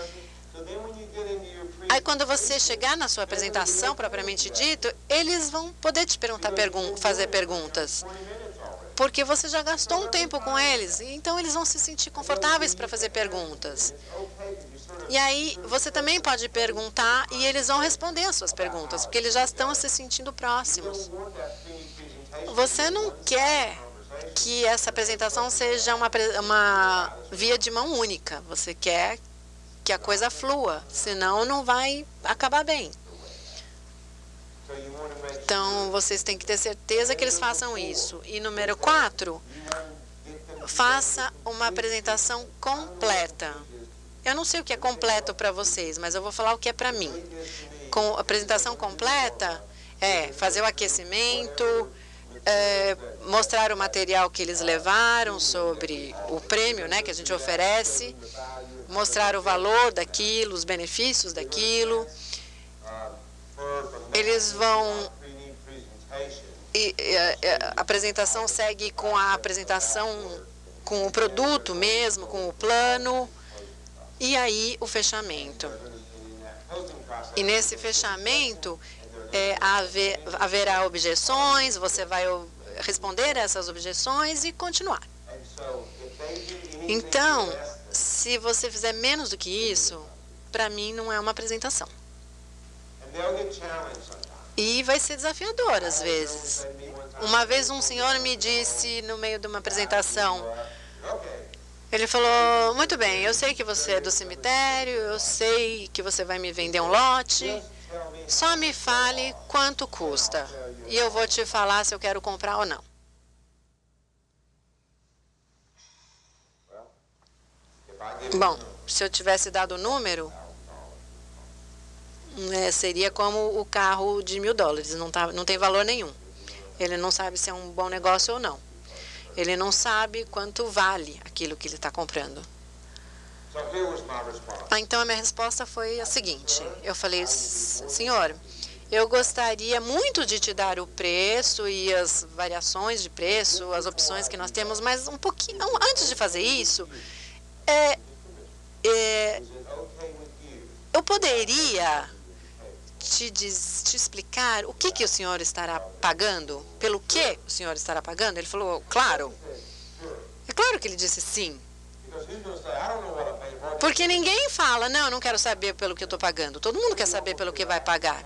aí quando você chegar na sua apresentação, propriamente dito, eles vão poder te perguntar, fazer perguntas. Porque você já gastou um tempo com eles, então eles vão se sentir confortáveis para fazer perguntas. E aí você também pode perguntar e eles vão responder as suas perguntas, porque eles já estão se sentindo próximos. Você não quer que essa apresentação seja uma via de mão única. Você quer que a coisa flua, senão não vai acabar bem. Então, vocês têm que ter certeza que eles façam isso. E número 4, faça uma apresentação completa. Eu não sei o que é completo para vocês, mas eu vou falar o que é para mim. Com apresentação completa é fazer o aquecimento, mostrar o material que eles levaram sobre o prêmio, né, que a gente oferece, mostrar o valor daquilo, os benefícios daquilo. Eles vão... a apresentação segue com a apresentação, com o produto mesmo, com o plano, e aí o fechamento. E nesse fechamento, haverá objeções, você vai responder a essas objeções e continuar. Então, se você fizer menos do que isso, para mim não é uma apresentação. E vai ser desafiador às vezes. Uma vez um senhor me disse no meio de uma apresentação, ele falou: muito bem, eu sei que você é do cemitério, eu sei que você vai me vender um lote, só me fale quanto custa e eu vou te falar se eu quero comprar ou não. Bom, se eu tivesse dado o número, seria como o carro de $1.000, não tem valor nenhum. Ele não sabe se é um bom negócio ou não. Ele não sabe quanto vale aquilo que ele está comprando. Então a minha resposta foi a seguinte: eu falei: senhor, eu gostaria muito de te dar o preço e as variações de preço, as opções que nós temos, mas um pouquinho antes de fazer isso, eu poderia te explicar o que o senhor estará pagando? Pelo que o senhor estará pagando? Ele falou: claro. É claro que ele disse sim. Porque ninguém fala: não quero saber pelo que eu estou pagando. Todo mundo quer saber pelo que vai pagar.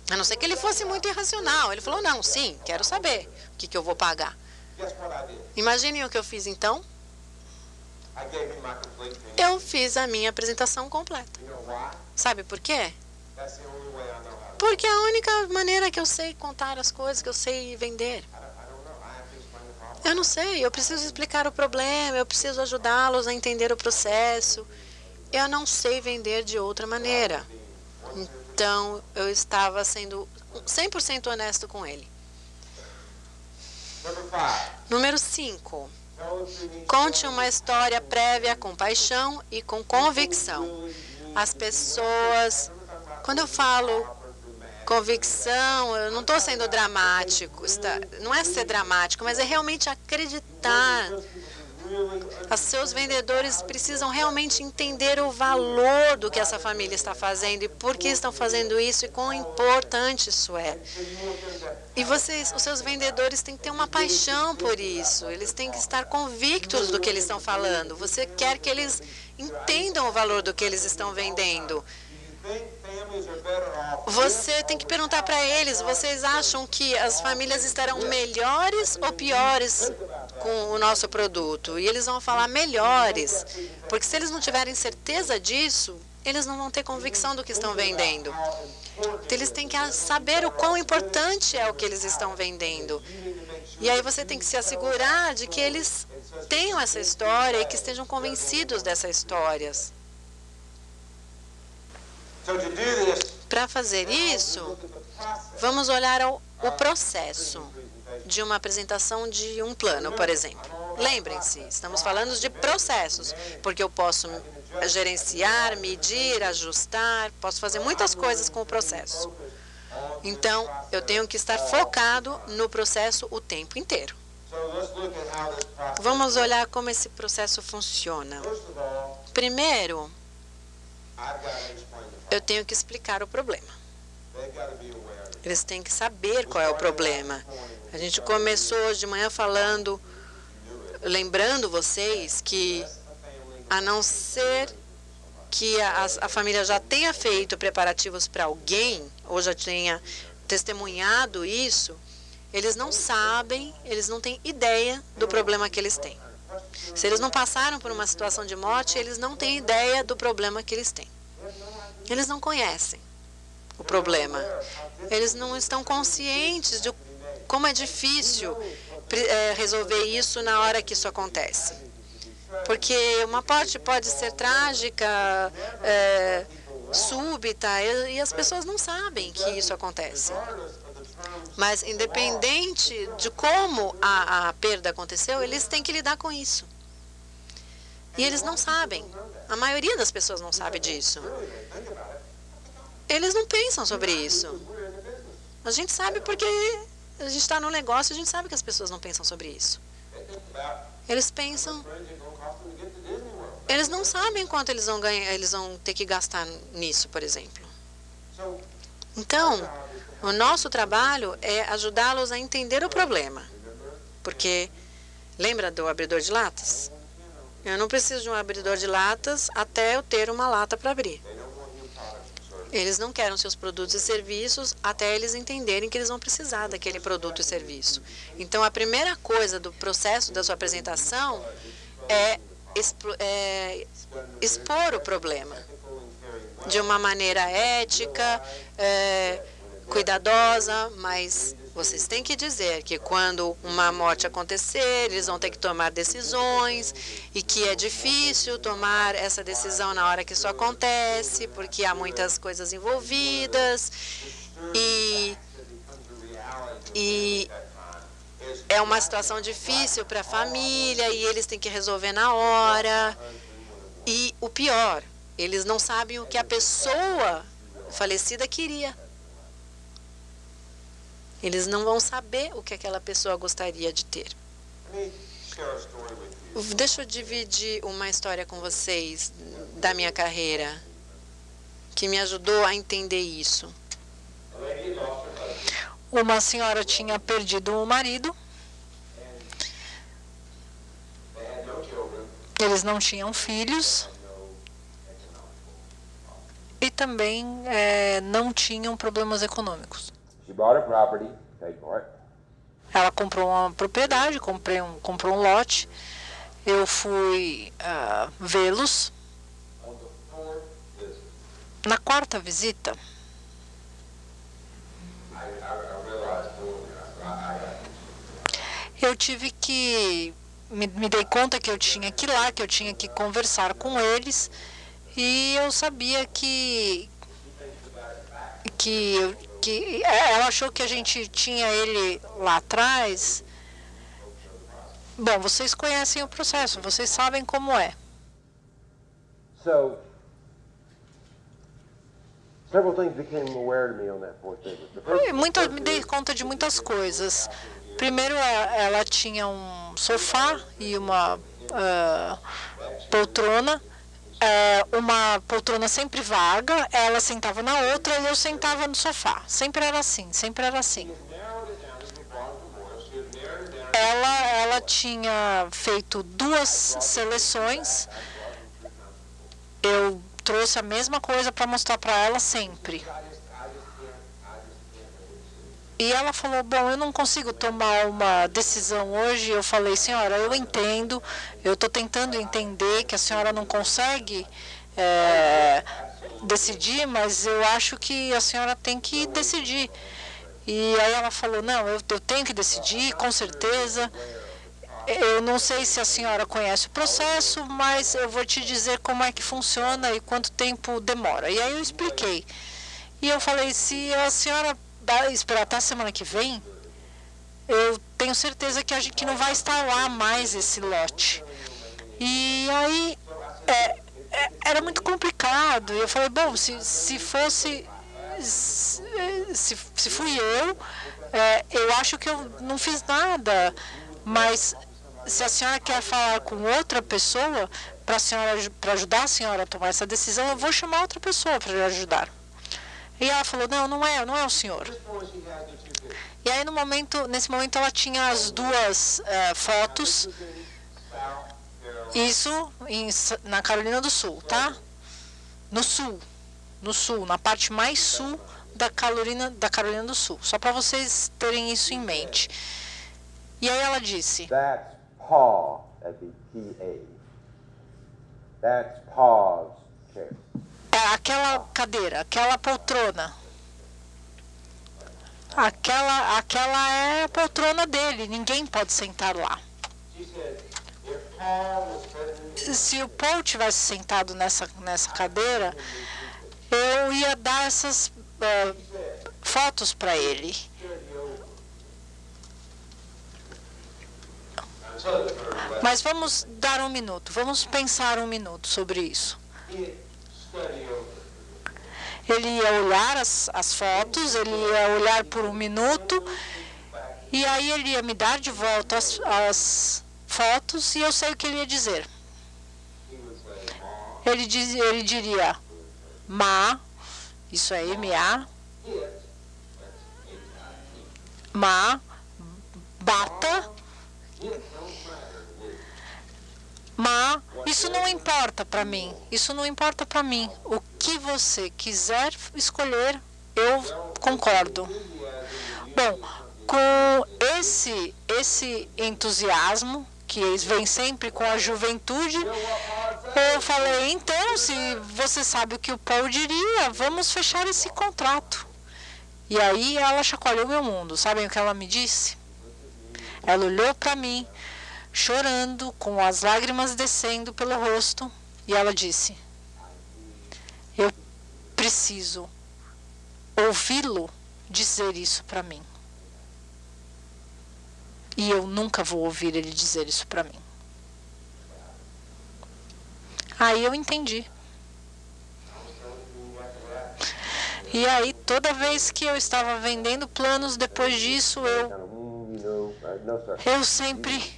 A não ser que ele fosse muito irracional. Ele falou: não, sim, quero saber o que eu vou pagar. Imaginem o que eu fiz então. Eu fiz a minha apresentação completa. Sabe por quê? Porque é a única maneira que eu sei contar as coisas, que eu sei vender. Eu não sei, eu preciso explicar o problema, eu preciso ajudá-los a entender o processo. Eu não sei vender de outra maneira. Então, eu estava sendo 100% honesto com ele. Número 5. Conte uma história prévia com paixão e com convicção. As pessoas, quando eu falo convicção, eu não estou sendo dramático, não é ser dramático, mas é realmente acreditar. Os seus vendedores precisam realmente entender o valor do que essa família está fazendo e por que estão fazendo isso e quão importante isso é. E vocês, os seus vendedores têm que ter uma paixão por isso. Eles têm que estar convictos do que eles estão falando. Você quer que eles entendam o valor do que eles estão vendendo. Você tem que perguntar para eles, vocês acham que as famílias estarão melhores ou piores com o nosso produto? E eles vão falar melhores, porque se eles não tiverem certeza disso, eles não vão ter convicção do que estão vendendo. Então, eles têm que saber o quão importante é o que eles estão vendendo. E aí você tem que se assegurar de que eles tenham essa história e que estejam convencidos dessas histórias. Para fazer isso, vamos olhar o processo de uma apresentação de um plano, por exemplo. Lembrem-se, estamos falando de processos, porque eu posso gerenciar, medir, ajustar, posso fazer muitas coisas com o processo. Então, eu tenho que estar focado no processo o tempo inteiro. Vamos olhar como esse processo funciona. Primeiro, eu tenho que explicar o problema. Eles têm que saber qual é o problema. A gente começou hoje de manhã falando, lembrando vocês que, a não ser que a família já tenha feito preparativos para alguém, ou já tenha testemunhado isso, eles não sabem, eles não têm ideia do problema que eles têm. Se eles não passaram por uma situação de morte, eles não têm ideia do problema que eles têm. Eles não conhecem o problema. Eles não estão conscientes de como é difícil resolver isso na hora que isso acontece. Porque uma morte pode ser trágica, súbita, e as pessoas não sabem que isso acontece. Mas, independente de como a perda aconteceu, eles têm que lidar com isso. E eles não sabem. A maioria das pessoas não sabe disso. Eles não pensam sobre isso. A gente sabe porque a gente está no negócio, a gente sabe que as pessoas não pensam sobre isso. Eles pensam... Eles não sabem quanto eles vão ganhar, eles vão ter que gastar nisso, por exemplo. Então, o nosso trabalho é ajudá-los a entender o problema. Porque, lembra do abridor de latas? Eu não preciso de um abridor de latas até eu ter uma lata para abrir. Eles não querem seus produtos e serviços até eles entenderem que eles vão precisar daquele produto e serviço. Então, a primeira coisa do processo da sua apresentação é expor o problema de uma maneira ética, cuidadosa, mas vocês têm que dizer que quando uma morte acontecer, eles vão ter que tomar decisões e que é difícil tomar essa decisão na hora que isso acontece, porque há muitas coisas envolvidas e é uma situação difícil para a família e eles têm que resolver na hora. E o pior, eles não sabem o que a pessoa falecida queria. Eles não vão saber o que aquela pessoa gostaria de ter. Deixa eu dividir uma história com vocês da minha carreira, que me ajudou a entender isso. Uma senhora tinha perdido o marido. Eles não tinham filhos. E também não tinham problemas econômicos. Ela comprou uma propriedade, comprou um lote. Eu fui vê-los. Na quarta visita, eu tive que... Me dei conta que eu tinha que ir lá, que eu tinha que conversar com eles. E eu sabia que que ela achou que a gente tinha ele lá atrás. Bom, vocês conhecem o processo, vocês sabem como é. So, several things became aware to me on that fourth visit. The first Me dei conta de muitas coisas. Primeiro, ela tinha um sofá e uma poltrona. Uma poltrona sempre vaga, ela sentava na outra e eu sentava no sofá. Sempre era assim, sempre era assim. Ela tinha feito 2 seleções. Eu trouxe a mesma coisa para mostrar para ela sempre. E ela falou, bom, eu não consigo tomar uma decisão hoje. Eu falei, senhora, eu entendo, eu estou tentando entender que a senhora não consegue decidir, mas eu acho que a senhora tem que decidir. E aí ela falou, não, eu tenho que decidir, com certeza. Eu não sei se a senhora conhece o processo, mas eu vou te dizer como é que funciona e quanto tempo demora. E aí eu expliquei. E eu falei, se a senhora esperar até a semana que vem, eu tenho certeza que não vai estar lá mais esse lote. E aí era muito complicado. E eu falei, bom, se fui eu acho que eu não fiz nada, mas se a senhora quer falar com outra pessoa para ajudar a senhora a tomar essa decisão, eu vou chamar outra pessoa para lhe ajudar. E ela falou, não é o senhor. E aí nesse momento ela tinha as 2 fotos. Isso na Carolina do Sul, tá? No sul, na parte mais sul da Carolina do Sul. Só para vocês terem isso em mente. E aí ela disse, That's Paw at the PA. That's Paw's chair. aquela cadeira, aquela poltrona. Aquela é a poltrona dele, ninguém pode sentar lá. Se o Paul tivesse sentado nessa cadeira, eu ia dar essas fotos para ele. Mas vamos dar um minuto, vamos pensar um minuto sobre isso. Ele ia olhar as fotos, ele ia olhar por um minuto, e aí ele ia me dar de volta as fotos, e eu sei o que ele ia dizer. Ele diria, Ma, isso é M-A, Ma, bata, Ma, isso não importa para mim, isso não importa para mim. O que você quiser escolher, eu concordo. Bom, com esse entusiasmo, que vem sempre com a juventude, eu falei, então, se você sabe o que o Paul diria, vamos fechar esse contrato. E aí ela chacoalhou meu mundo. Sabem o que ela me disse? Ela olhou para mim, chorando, com as lágrimas descendo pelo rosto, e ela disse, eu preciso ouvi-lo dizer isso para mim. E eu nunca vou ouvir ele dizer isso para mim. Aí eu entendi. E aí, toda vez que eu estava vendendo planos, depois disso, eu sempre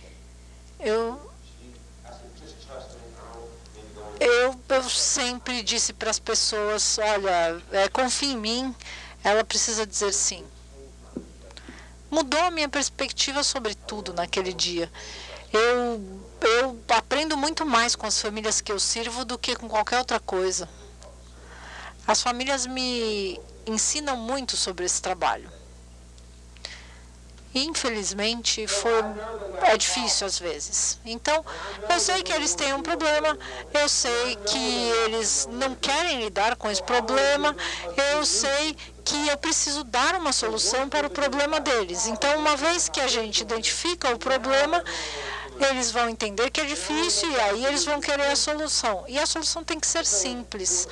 disse para as pessoas, olha, confie em mim, ela precisa dizer sim. Mudou a minha perspectiva sobre tudo naquele dia. Eu aprendo muito mais com as famílias que eu sirvo do que com qualquer outra coisa. As famílias me ensinam muito sobre esse trabalho. Infelizmente, é difícil às vezes. Então, eu sei que eles têm um problema, eu sei que eles não querem lidar com esse problema, eu sei que eu preciso dar uma solução para o problema deles. Então, uma vez que a gente identifica o problema, eles vão entender que é difícil e aí eles vão querer a solução. E a solução tem que ser simples.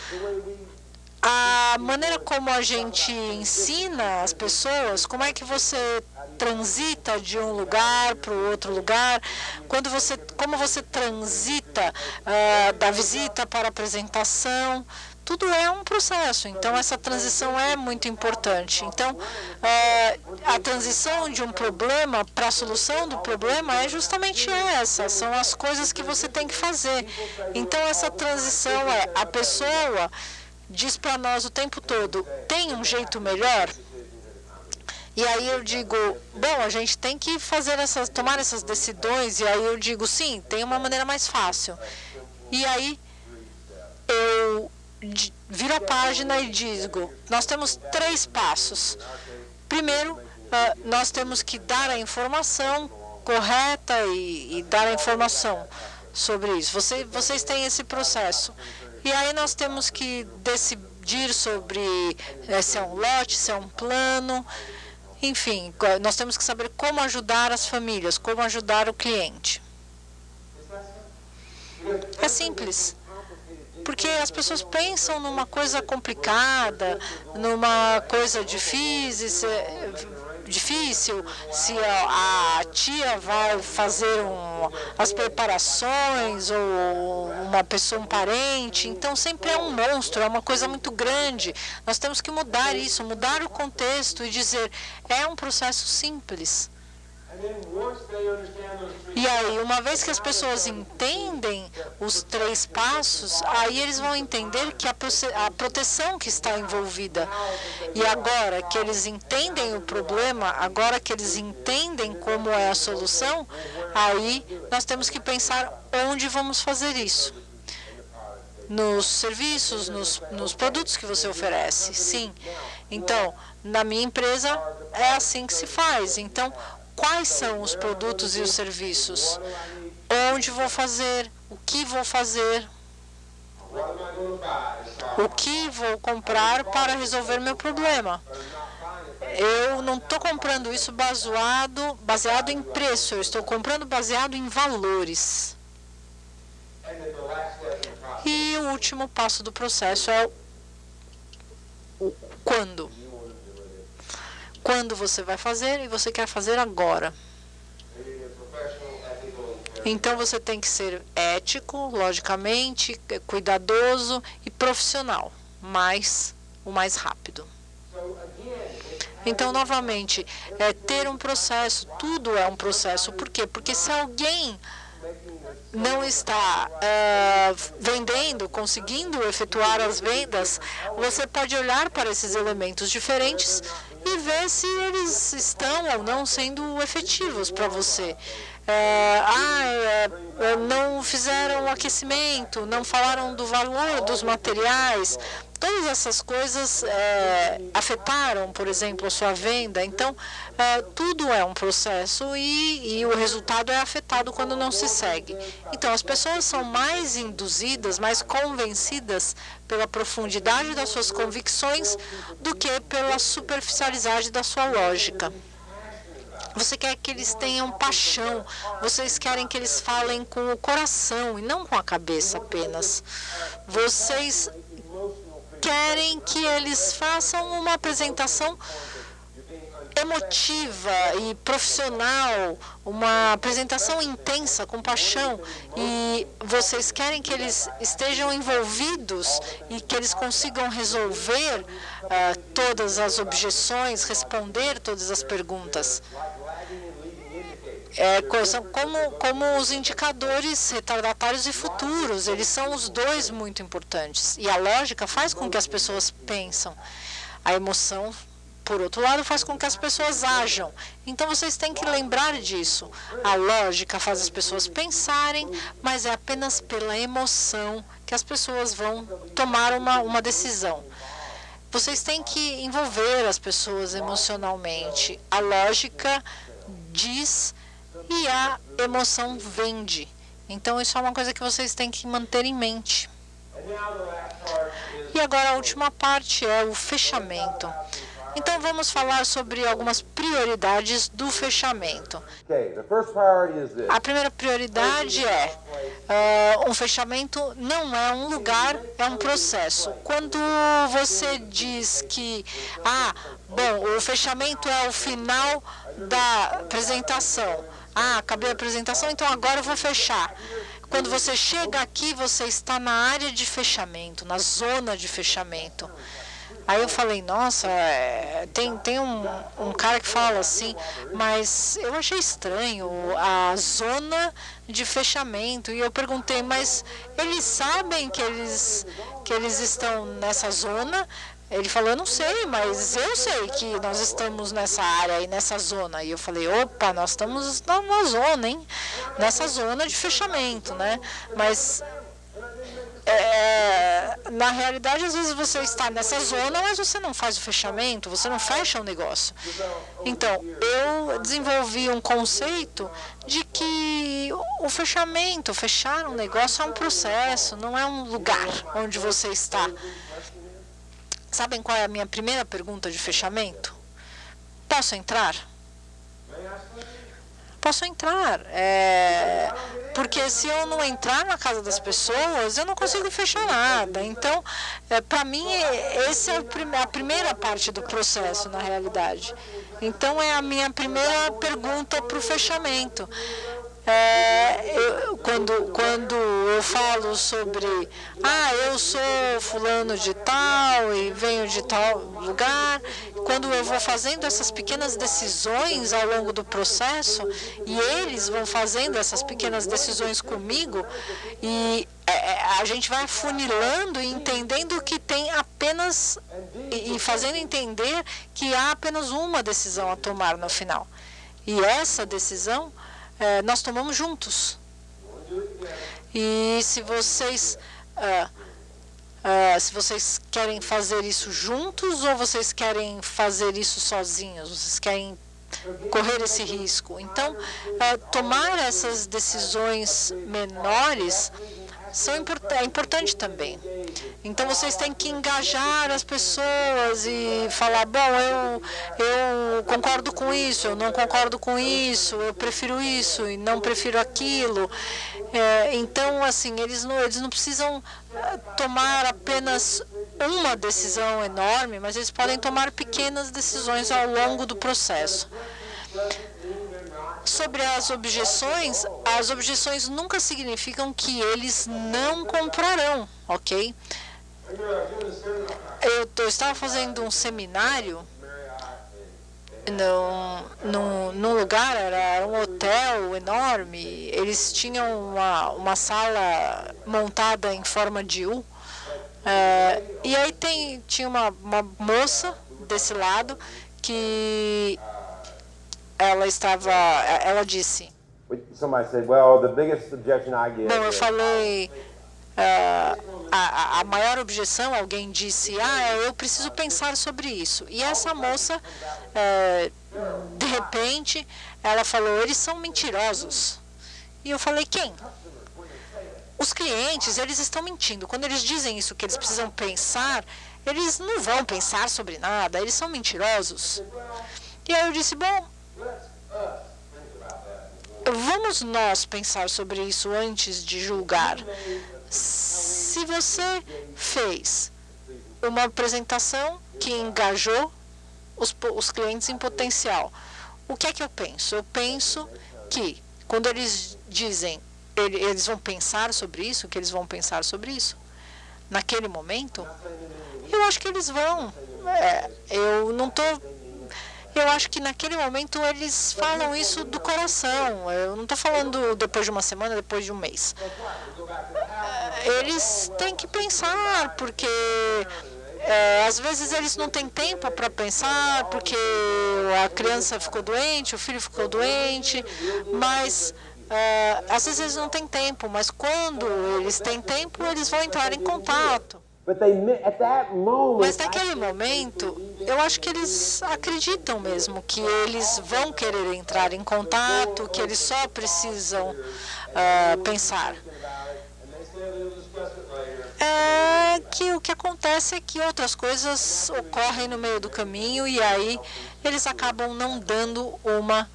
a maneira como a gente ensina as pessoas, como é que você transita de um lugar para o outro lugar, como você transita da visita para a apresentação, tudo é um processo. Então, essa transição é muito importante. Então, a transição de um problema para a solução do problema é justamente essa, são as coisas que você tem que fazer. Então, essa transição a pessoa diz para nós o tempo todo, tem um jeito melhor? E aí eu digo, bom, a gente tem que tomar essas decisões, e aí eu digo, sim, tem uma maneira mais fácil. E aí eu viro a página e digo, nós temos 3 passos. Primeiro, nós temos que dar a informação correta e dar a informação sobre isso. Vocês têm esse processo. E aí nós temos que decidir sobre se é um lote, se é um plano, enfim, nós temos que saber como ajudar as famílias, como ajudar o cliente. É simples, porque as pessoas pensam numa coisa complicada, numa coisa difícil, se a tia vai fazer as preparações ou uma pessoa, um parente. Então, sempre é um monstro, é uma coisa muito grande. Nós temos que mudar isso, mudar o contexto e dizer, é um processo simples. E aí, uma vez que as pessoas entendem os 3 passos, aí eles vão entender que a proteção que está envolvida. E agora que eles entendem o problema, agora que eles entendem como é a solução, aí nós temos que pensar onde vamos fazer isso. Nos serviços, nos produtos que você oferece, sim. Então, na minha empresa, é assim que se faz. Então, quais são os produtos e os serviços? Onde vou fazer? O que vou fazer? O que vou comprar para resolver meu problema? Eu não estou comprando isso baseado em preço, eu estou comprando baseado em valores. E o último passo do processo é o quando. Quando você vai fazer e você quer fazer agora. Então, você tem que ser ético, logicamente, cuidadoso e profissional, mas o mais rápido. Então, novamente, ter um processo, tudo é um processo. Por quê? Porque se alguém não está vendendo, conseguindo efetuar as vendas, você pode olhar para esses elementos diferentes e ver se eles estão ou não sendo efetivos para você. Não fizeram o aquecimento, não falaram do valor dos materiais. Todas essas coisas afetaram, por exemplo, a sua venda. Então, tudo é um processo e o resultado é afetado quando não se segue. Então, as pessoas são mais induzidas, mais convencidas pela profundidade das suas convicções do que pela superficialidade da sua lógica. Você quer que eles tenham paixão, vocês querem que eles falem com o coração e não com a cabeça apenas. Vocês querem que eles façam uma apresentação emotiva e profissional, uma apresentação intensa, com paixão, e vocês querem que eles estejam envolvidos e que eles consigam resolver todas as objeções, responder todas as perguntas. Como os indicadores retardatários e futuros, eles são os dois muito importantes. E a lógica faz com que as pessoas pensam. A emoção, por outro lado, faz com que as pessoas ajam. Então, vocês têm que lembrar disso. A lógica faz as pessoas pensarem, mas é apenas pela emoção que as pessoas vão tomar uma decisão. Vocês têm que envolver as pessoas emocionalmente. A lógica diz e a emoção vende. Então, isso é uma coisa que vocês têm que manter em mente. E agora, a última parte é o fechamento. Então vamos falar sobre algumas prioridades do fechamento. Okay, the first priority is this. A primeira prioridade é um fechamento não é um lugar, é um processo. Quando você diz que, bom, o fechamento é o final da apresentação. Acabei a apresentação, então agora eu vou fechar. Quando você chega aqui, você está na área de fechamento, na zona de fechamento. Aí eu falei, nossa, tem um cara que fala assim, mas eu achei estranho a zona de fechamento. E eu perguntei, mas eles sabem que eles estão nessa zona? Ele falou, eu não sei, mas eu sei que nós estamos nessa área e nessa zona. E eu falei, opa, nós estamos na zona, hein? Nessa zona de fechamento, né? Mas na realidade, às vezes você está nessa zona, mas você não faz o fechamento, você não fecha o negócio. Então, eu desenvolvi um conceito de que o fechamento, fechar um negócio é um processo, não é um lugar onde você está. Sabem qual é a minha primeira pergunta de fechamento? Posso entrar? Posso entrar. Porque se eu não entrar na casa das pessoas, eu não consigo fechar nada. Então, para mim, essa é a primeira parte do processo, na realidade. Então, é a minha primeira pergunta para o fechamento. Quando eu falo sobre, eu sou fulano de tal e venho de tal lugar, quando eu vou fazendo essas pequenas decisões ao longo do processo, e eles vão fazendo essas pequenas decisões comigo, e a gente vai afunilando e entendendo que tem apenas, e fazendo entender que há apenas uma decisão a tomar no final. E essa decisão nós tomamos juntos. E se vocês querem fazer isso juntos ou vocês querem fazer isso sozinhos, vocês querem correr esse risco. Então, tomar essas decisões menores é importante também. Então, vocês têm que engajar as pessoas e falar, bom, eu concordo com isso, eu não concordo com isso, eu prefiro isso e não prefiro aquilo. Então, assim, eles não precisam tomar apenas uma decisão enorme, mas eles podem tomar pequenas decisões ao longo do processo. Sobre as objeções nunca significam que eles não comprarão, ok? Eu estava fazendo um seminário num lugar, era um hotel enorme, eles tinham uma sala montada em forma de U, e aí tinha uma moça desse lado que ela disse, Somebody said, well, the biggest objection I get. bom, eu falei, a maior objeção, alguém disse, eu preciso pensar sobre isso. E essa moça, de repente, ela falou, eles são mentirosos. E eu falei, quem? Os clientes, eles estão mentindo. Quando eles dizem isso, que eles precisam pensar, eles não vão pensar sobre nada, eles são mentirosos. E aí eu disse, bom, vamos nós pensar sobre isso antes de julgar. Se você fez uma apresentação que engajou os clientes em potencial, o que é que eu penso? Eu penso que quando eles dizem, eles vão pensar sobre isso, que eles vão pensar sobre isso, naquele momento, eu acho que eles vão. Eu acho que naquele momento eles falam isso do coração. Eu não estou falando depois de uma semana, depois de um mês. Eles têm que pensar, porque às vezes eles não têm tempo para pensar, porque a criança ficou doente, o filho ficou doente, mas às vezes eles não têm tempo, mas quando eles têm tempo, eles vão entrar em contato. Mas naquele momento, eu acho que eles acreditam mesmo que eles vão querer entrar em contato, que eles só precisam pensar. é que o que acontece é que outras coisas ocorrem no meio do caminho e aí eles acabam não dando uma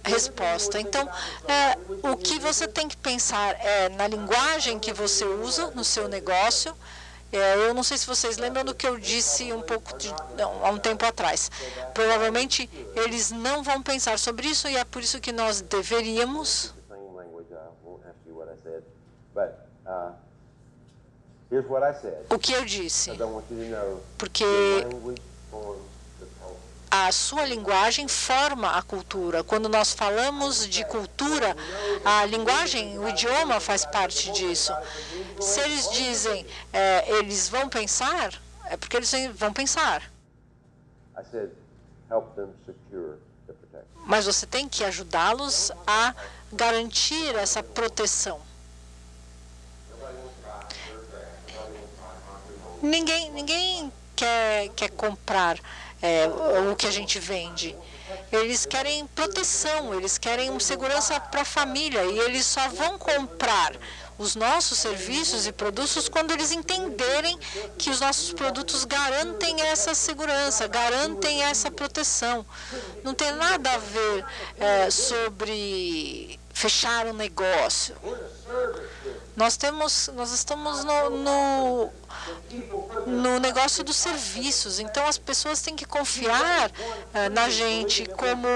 resposta. Então, o que você tem que pensar é na linguagem que você usa no seu negócio. Eu não sei se vocês lembram do que eu disse há um tempo atrás. Provavelmente eles não vão pensar sobre isso e é por isso que nós deveríamos. O que eu disse? Porque a sua linguagem forma a cultura. Quando nós falamos de cultura, a linguagem, o idioma faz parte disso. Se eles dizem, eles vão pensar, é porque eles vão pensar. Mas você tem que ajudá-los a garantir essa proteção. Ninguém quer comprar o que a gente vende. Eles querem proteção, eles querem segurança para a família e eles só vão comprar os nossos serviços e produtos quando eles entenderem que os nossos produtos garantem essa segurança, garantem essa proteção. Não tem nada a ver sobre fechar um negócio. Nós estamos no negócio dos serviços, então as pessoas têm que confiar na gente como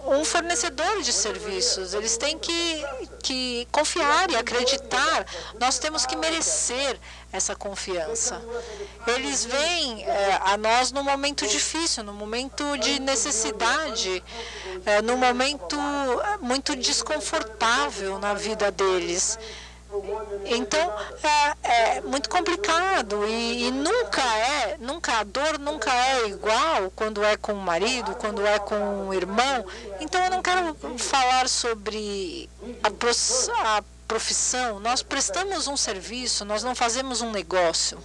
um fornecedor de serviços. Eles têm que confiar e acreditar. Nós temos que merecer essa confiança. Eles vêm a nós num momento difícil, num momento de necessidade, num momento muito desconfortável na vida deles. Então, é muito complicado e nunca a dor nunca é igual quando é com o marido, quando é com o irmão. Então, eu não quero falar sobre a profissão. Nós prestamos um serviço, nós não fazemos um negócio.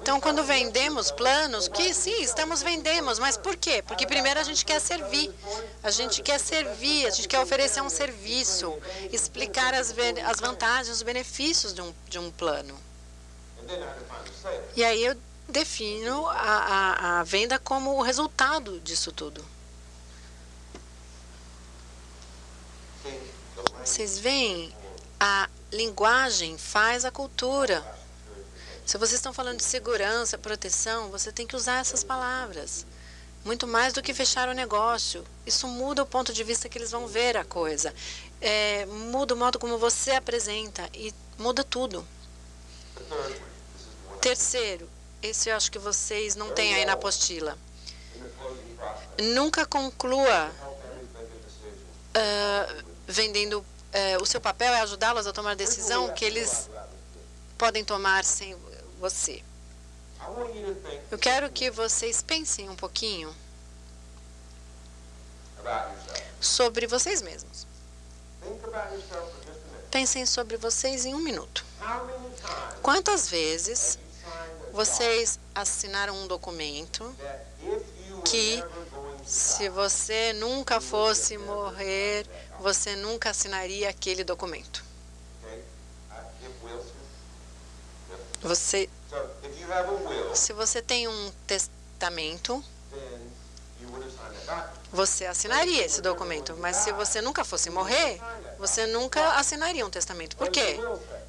Então, quando vendemos planos, que sim, vendemos, mas por quê? Porque primeiro a gente quer servir, a gente quer oferecer um serviço, explicar as vantagens, os benefícios de um plano. E aí eu defino a venda como o resultado disso tudo. Vocês veem, a linguagem faz a cultura. Se vocês estão falando de segurança, proteção, você tem que usar essas palavras. Muito mais do que fechar o negócio. Isso muda o ponto de vista que eles vão ver a coisa. Muda o modo como você apresenta e muda tudo. Terceiro, esse eu acho que vocês não têm aí na apostila. Nunca conclua vendendo. O seu papel é ajudá-los a tomar decisão que eles podem tomar sem você. Eu quero que vocês pensem um pouquinho sobre vocês mesmos. Pensem sobre vocês em 1 minuto. Quantas vezes vocês assinaram um documento que, se você nunca fosse morrer, você nunca assinaria aquele documento? Se você tem um testamento, você assinaria esse documento. Mas se você nunca fosse morrer, você nunca assinaria um testamento. Por quê?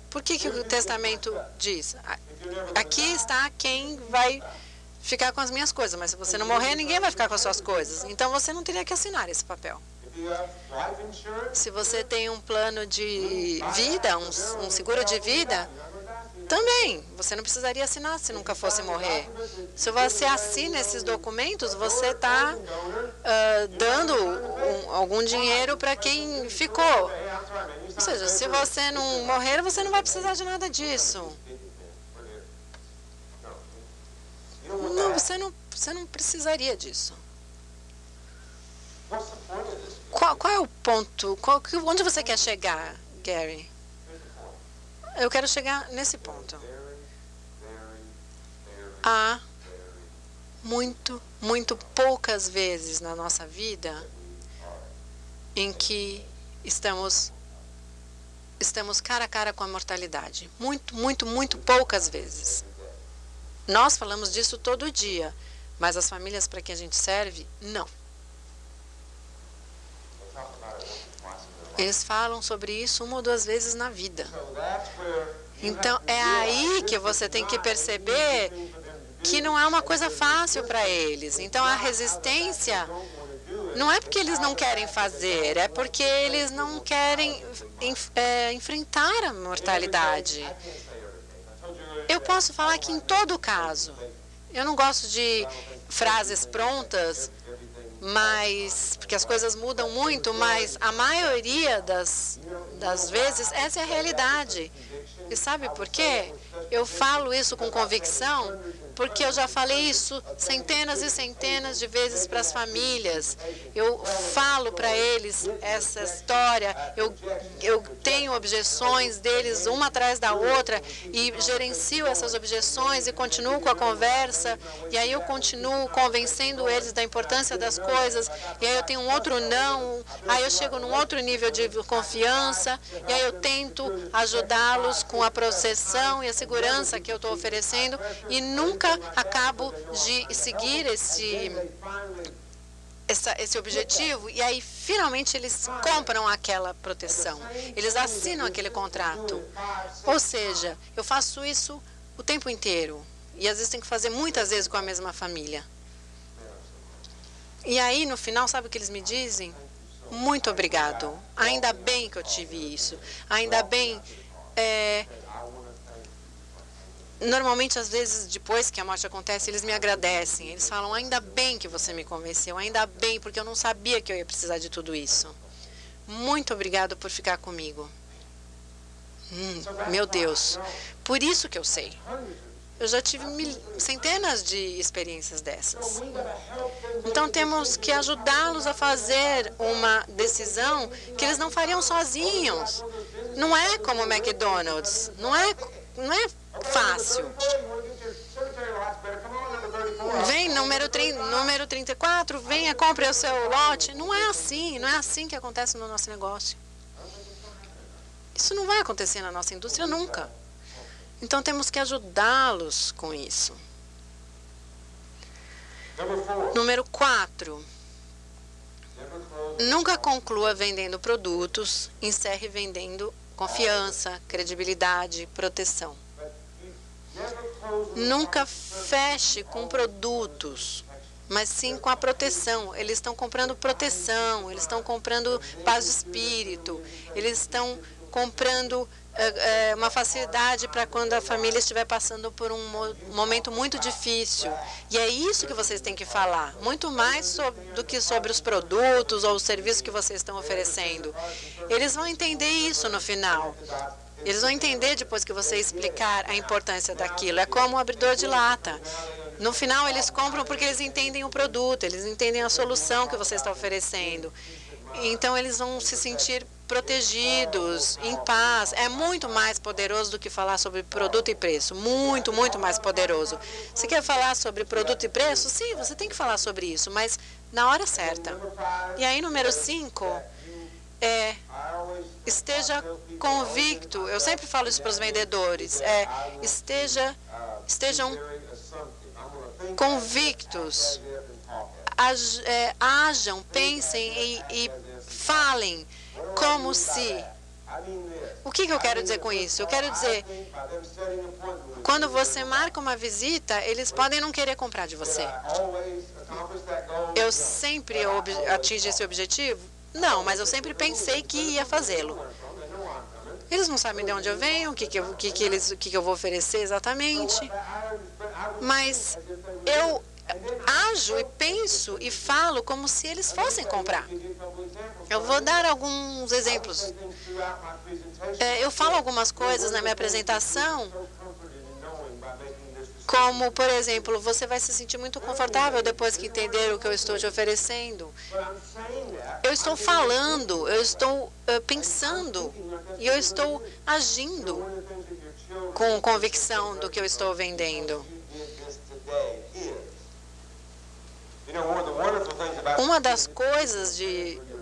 Por que o testamento diz? Aqui está quem vai ficar com as minhas coisas, mas se você não morrer, ninguém vai ficar com as suas coisas. Então você não teria que assinar esse papel. Se você tem um plano de vida, um seguro de vida, também, você não precisaria assinar se nunca fosse morrer. Se você assina esses documentos, você está dando algum dinheiro para quem ficou. Ou seja, se você não morrer, você não vai precisar de nada disso. Não, você não precisaria disso. Qual é o ponto? Onde você quer chegar, Gary? Eu quero chegar nesse ponto. Há muito poucas vezes na nossa vida em que estamos estamos cara a cara com a mortalidade. Muito, muito, muito poucas vezes. Nós falamos disso todo dia, mas as famílias para quem a gente serve, não. Eles falam sobre isso uma ou duas vezes na vida. Então, é aí que você tem que perceber que não é uma coisa fácil para eles. Então, a resistência não é porque eles não querem fazer, é porque eles não querem enfrentar a mortalidade. Eu posso falar que em todo caso, eu não gosto de frases prontas, mas porque as coisas mudam muito, mas a maioria das vezes essa é a realidade. E sabe por quê? Eu falo isso com convicção, porque eu já falei isso centenas e centenas de vezes para as famílias. Eu falo para eles essa história, eu tenho objeções deles uma atrás da outra e gerencio essas objeções e continuo com a conversa, e aí eu continuo convencendo eles da importância das coisas, e aí eu tenho um outro não, aí eu chego num outro nível de confiança, e aí eu tento ajudá-los com a processão e a segurança que eu estou oferecendo, e nunca acabo de seguir esse objetivo, e aí finalmente eles compram aquela proteção, eles assinam aquele contrato. Ou seja, eu faço isso o tempo inteiro, e às vezes tenho que fazer muitas vezes com a mesma família. E aí no final, sabe o que eles me dizem? Muito obrigado, ainda bem que eu tive isso, ainda bem. Normalmente, às vezes, depois que a morte acontece, eles me agradecem. Eles falam, ainda bem que você me convenceu, ainda bem, porque eu não sabia que eu ia precisar de tudo isso. Muito obrigado por ficar comigo. Meu Deus, por isso que eu sei. Eu já tive centenas de experiências dessas. Então, temos que ajudá-los a fazer uma decisão que eles não fariam sozinhos. Não é como o McDonald's, não é fácil. Vem, número 34, venha, compre o seu lote. Não é assim que acontece no nosso negócio. Isso não vai acontecer na nossa indústria nunca. Então, temos que ajudá-los com isso. Número 4. Nunca conclua vendendo produtos, encerre vendendo confiança, credibilidade, proteção. Nunca feche com produtos, mas sim com a proteção. Eles estão comprando proteção, eles estão comprando paz de espírito, eles estão comprando uma facilidade para quando a família estiver passando por um momento muito difícil. E é isso que vocês têm que falar, muito mais do que sobre os produtos ou os serviços que vocês estão oferecendo. Eles vão entender isso no final. Eles vão entender depois que você explicar a importância daquilo. É como um abridor de lata. No final, eles compram porque eles entendem o produto, eles entendem a solução que você está oferecendo. Então, eles vão se sentir protegidos, em paz. É muito mais poderoso do que falar sobre produto e preço. Muito, muito mais poderoso. Você quer falar sobre produto e preço? Sim, você tem que falar sobre isso, mas na hora certa. E aí, número 5, esteja convicto. Eu sempre falo isso para os vendedores. Estejam convictos. Ajam, pensem e falem como se... O que eu quero dizer com isso? Eu quero dizer, quando você marca uma visita, eles podem não querer comprar de você. Eu sempre atingo esse objetivo? Não, mas eu sempre pensei que ia fazê-lo. Eles não sabem de onde eu venho, o que eu vou oferecer exatamente, mas eu ajo e penso e falo como se eles fossem comprar. Eu vou dar alguns exemplos. Eu falo algumas coisas na minha apresentação, como, por exemplo, você vai se sentir muito confortável depois que entender o que eu estou te oferecendo. Eu estou falando, eu estou pensando e eu estou agindo com convicção do que eu estou vendendo. Uma das coisas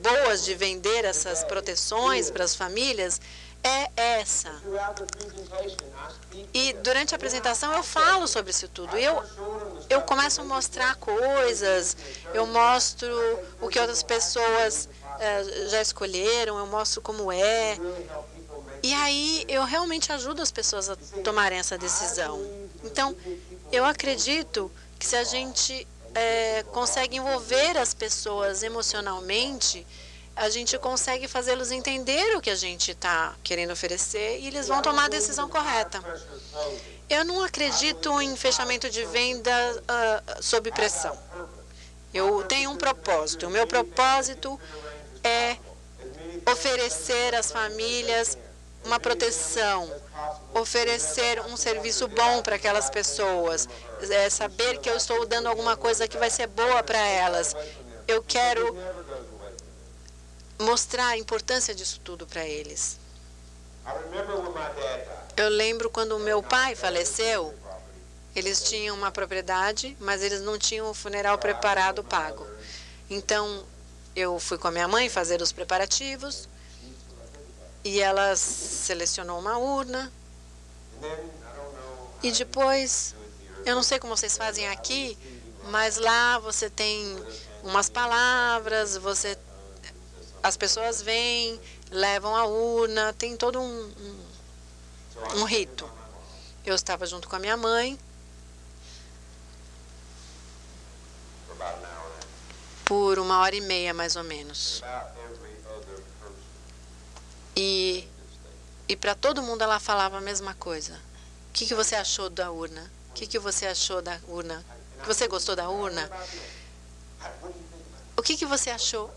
boas de vender essas proteções para as famílias é essa. E durante a apresentação eu falo sobre isso tudo. Eu começo a mostrar coisas, eu mostro o que outras pessoas já escolheram, eu mostro como é. E aí eu realmente ajudo as pessoas a tomarem essa decisão. Então, eu acredito que se a gente consegue envolver as pessoas emocionalmente, a gente consegue fazê-los entender o que a gente está querendo oferecer e eles vão tomar a decisão correta. Eu não acredito em fechamento de venda sob pressão. Eu tenho um propósito. O meu propósito é oferecer às famílias uma proteção, oferecer um serviço bom para aquelas pessoas, saber que eu estou dando alguma coisa que vai ser boa para elas. Eu quero mostrar a importância disso tudo para eles. Eu lembro quando o meu pai faleceu, eles tinham uma propriedade, mas eles não tinham o funeral preparado, pago. Então, eu fui com a minha mãe fazer os preparativos e ela selecionou uma urna. E depois, eu não sei como vocês fazem aqui, mas lá você tem umas palavras, as pessoas vêm, levam a urna, tem todo um rito. Eu estava junto com a minha mãe por 1h30, mais ou menos. E para todo mundo ela falava a mesma coisa. O que você achou da urna? O que você achou da urna? Você gostou da urna? O que você achou?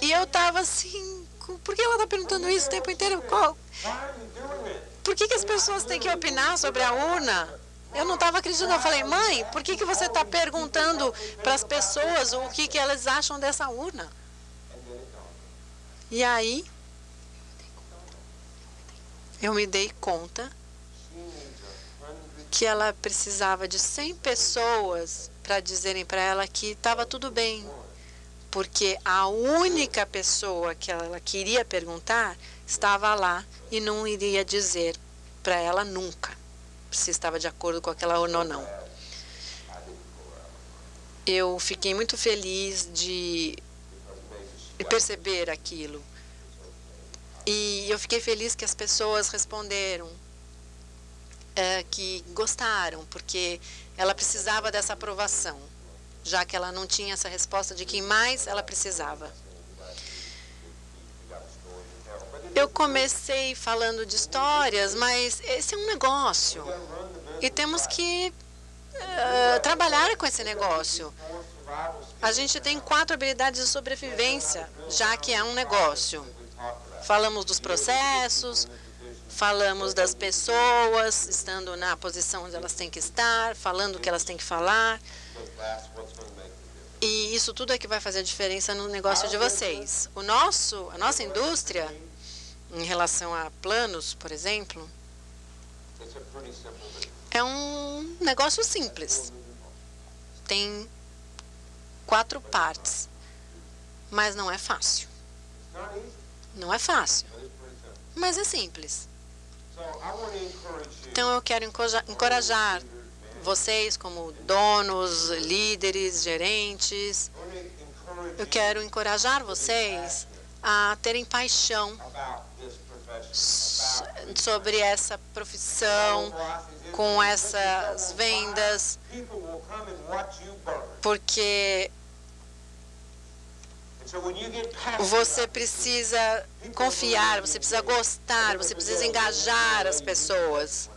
E eu estava assim, por que ela está perguntando isso o tempo inteiro? Por que as pessoas têm que opinar sobre a urna? Eu não estava acreditando. Eu falei, mãe, por que você está perguntando para as pessoas o que elas acham dessa urna? E aí, eu me dei conta que ela precisava de 100 pessoas para dizerem para ela que estava tudo bem. Porque a única pessoa que ela queria perguntar estava lá e não iria dizer para ela nunca se estava de acordo com aquela urna ou não. Eu fiquei muito feliz de perceber aquilo. E eu fiquei feliz que as pessoas responderam que gostaram, porque ela precisava dessa aprovação, já que ela não tinha essa resposta de quem mais ela precisava. Eu comecei falando de histórias, mas esse é um negócio e temos que trabalhar com esse negócio. A gente tem 4 habilidades de sobrevivência, já que é um negócio. Falamos dos processos, falamos das pessoas estando na posição onde elas têm que estar, falando o que elas têm que falar. E isso tudo é que vai fazer a diferença no negócio de vocês. A nossa indústria, em relação a planos, por exemplo, é um negócio simples. Tem 4 partes, mas não é fácil. Não é fácil, mas é simples. Então, eu quero encorajar vocês como donos, líderes, gerentes. Eu quero encorajar vocês a terem paixão sobre essa profissão, com essas vendas, porque você precisa confiar, você precisa gostar, você precisa engajar as pessoas.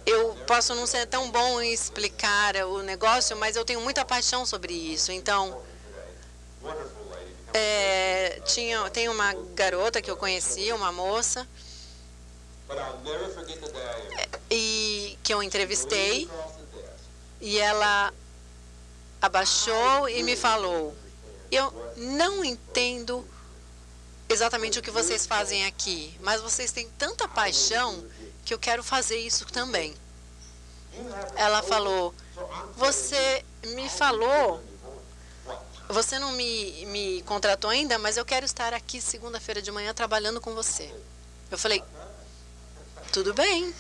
Eu posso não ser tão bom em explicar o negócio, mas eu tenho muita paixão sobre isso. Então, tem uma garota que eu conheci, uma moça, e que eu entrevistei, e ela abaixou e me falou: eu não entendo exatamente o que vocês fazem aqui, mas vocês têm tanta paixão que eu quero fazer isso também. Ela falou: você me falou você não me contratou ainda, mas eu quero estar aqui segunda-feira de manhã trabalhando com você. Eu falei, tudo bem.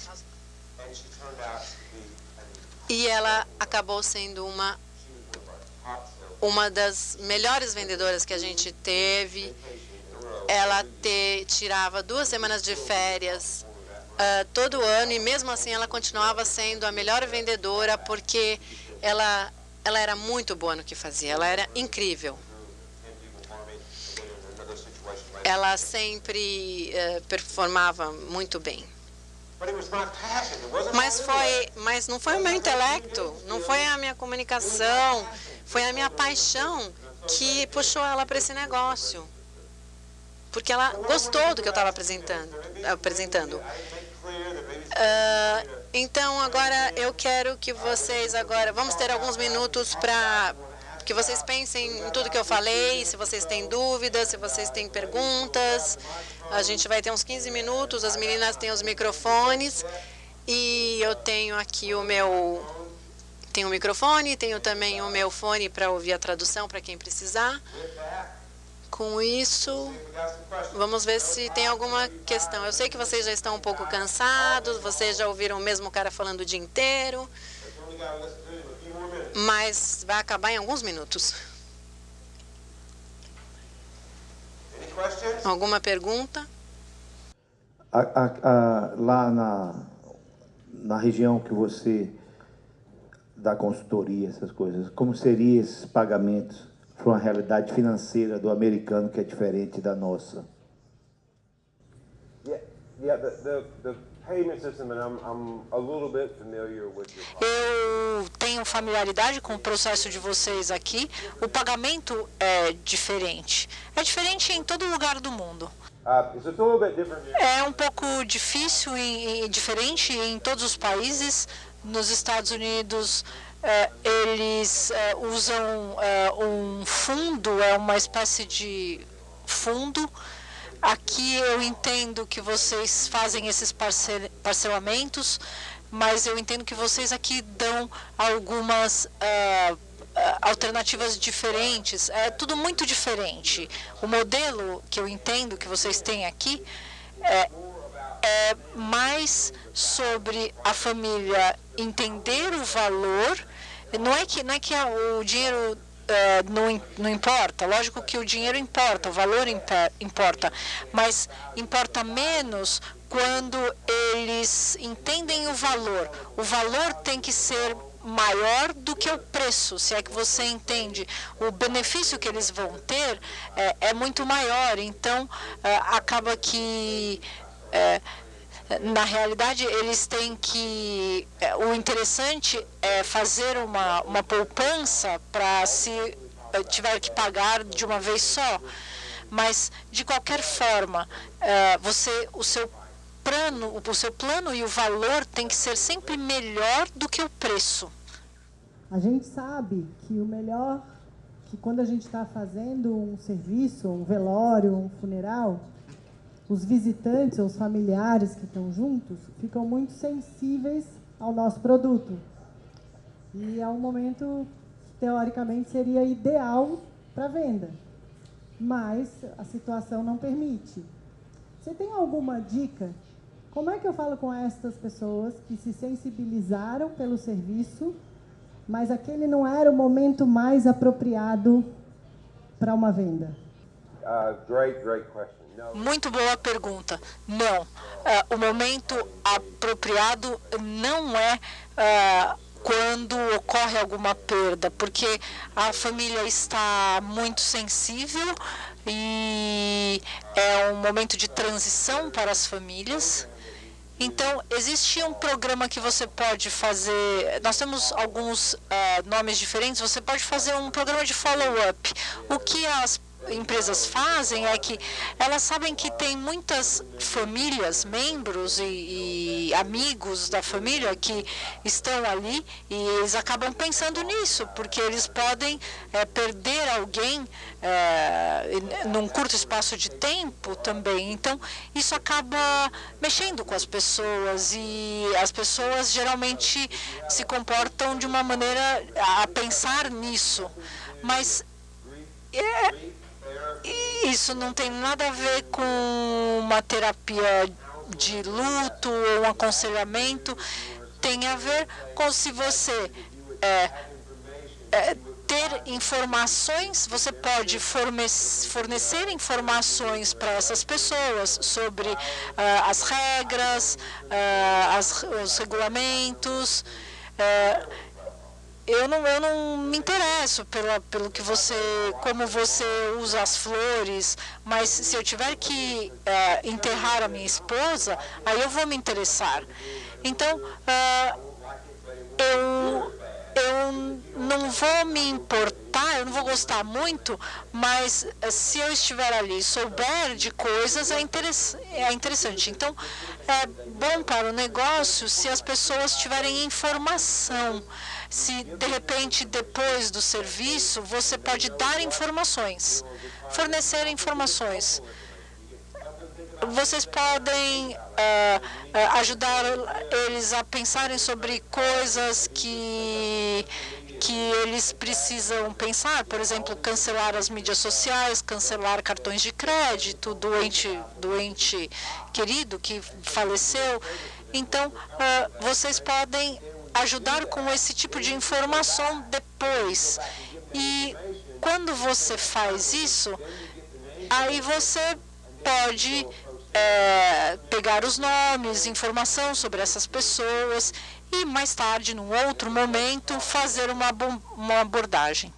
E ela acabou sendo uma das melhores vendedoras que a gente teve. Ela tirava 2 semanas de férias todo ano, e mesmo assim ela continuava sendo a melhor vendedora, porque ela era muito boa no que fazia, ela era incrível. Ela sempre performava muito bem. Mas não foi o meu intelecto, não foi a minha comunicação, foi a minha paixão que puxou ela para esse negócio. Porque ela gostou do que eu estava apresentando. Então, agora eu quero que vocês vamos ter alguns minutos para que vocês pensem em tudo que eu falei, se vocês têm dúvidas, se vocês têm perguntas. A gente vai ter uns 15 minutos, as meninas têm os microfones, e eu tenho aqui tenho um microfone, tenho também o meu fone para ouvir a tradução para quem precisar. Com isso, vamos ver se tem alguma questão. Eu sei que vocês já estão um pouco cansados, vocês já ouviram o mesmo cara falando o dia inteiro, mas vai acabar em alguns minutos. Alguma pergunta? Lá na região que você dá consultoria, essas coisas, como seriam esses pagamentos para uma realidade financeira do americano que é diferente da nossa? The payment system, and I'm a little bit familiar with your process. Eu tenho familiaridade com o processo de vocês aqui. O pagamento é diferente. É diferente em todo lugar do mundo. It's a little bit different here. É um pouco difícil e diferente em todos os países. Nos Estados Unidos, eles usam um fundo, é uma espécie de fundo. Aqui eu entendo que vocês fazem esses parcelamentos, mas eu entendo que vocês aqui dão algumas alternativas diferentes. É tudo muito diferente. O modelo que eu entendo que vocês têm aqui é mais sobre a família entender o valor. Não é que o dinheiro não importa. Lógico que o dinheiro importa, o valor importa, mas importa menos quando eles entendem o valor. O valor tem que ser maior do que o preço, se é que você entende. O benefício que eles vão ter é muito maior, então acaba que na realidade eles têm que... O interessante é fazer uma poupança para se tiver que pagar de uma vez só. Mas, de qualquer forma, o seu plano e o valor tem que ser sempre melhor do que o preço. A gente sabe que o melhor, que quando a gente está fazendo um serviço, um velório, um funeral, os visitantes, os familiares que estão juntos, ficam muito sensíveis ao nosso produto. E é um momento que, teoricamente, seria ideal para venda. Mas a situação não permite. Você tem alguma dica? Como é que eu falo com estas pessoas que se sensibilizaram pelo serviço, mas aquele não era o momento mais apropriado para uma venda? Great question. Muito boa pergunta. Não, o momento apropriado não é quando ocorre alguma perda, porque a família está muito sensível e é um momento de transição para as famílias. Então, existe um programa que você pode fazer, nós temos alguns nomes diferentes, você pode fazer um programa de follow-up. O que as empresas fazem é que elas sabem que tem muitas famílias, membros e amigos da família que estão ali e eles acabam pensando nisso, porque eles podem perder alguém num curto espaço de tempo também. Então, isso acaba mexendo com as pessoas e as pessoas geralmente se comportam de uma maneira a pensar nisso. Mas Isso não tem nada a ver com uma terapia de luto ou um aconselhamento. Tem a ver com se você ter informações, você pode fornecer informações para essas pessoas sobre as regras, os regulamentos. Eu não me interesso pelo que como você usa as flores, mas se eu tiver que enterrar a minha esposa, aí eu vou me interessar. Então, eu não vou me importar, eu não vou gostar muito, mas se eu estiver ali e souber de coisas, é interessante. Então, é bom para o negócio se as pessoas tiverem informação. Se, de repente, depois do serviço, você pode dar informações, fornecer informações. Vocês podem ajudar eles a pensarem sobre coisas que eles precisam pensar, por exemplo, cancelar as mídias sociais, cancelar cartões de crédito do ente querido que faleceu. Então, vocês podem ajudar com esse tipo de informação depois. E quando você faz isso, aí você pode pegar os nomes, informação sobre essas pessoas e mais tarde, num outro momento, fazer uma abordagem.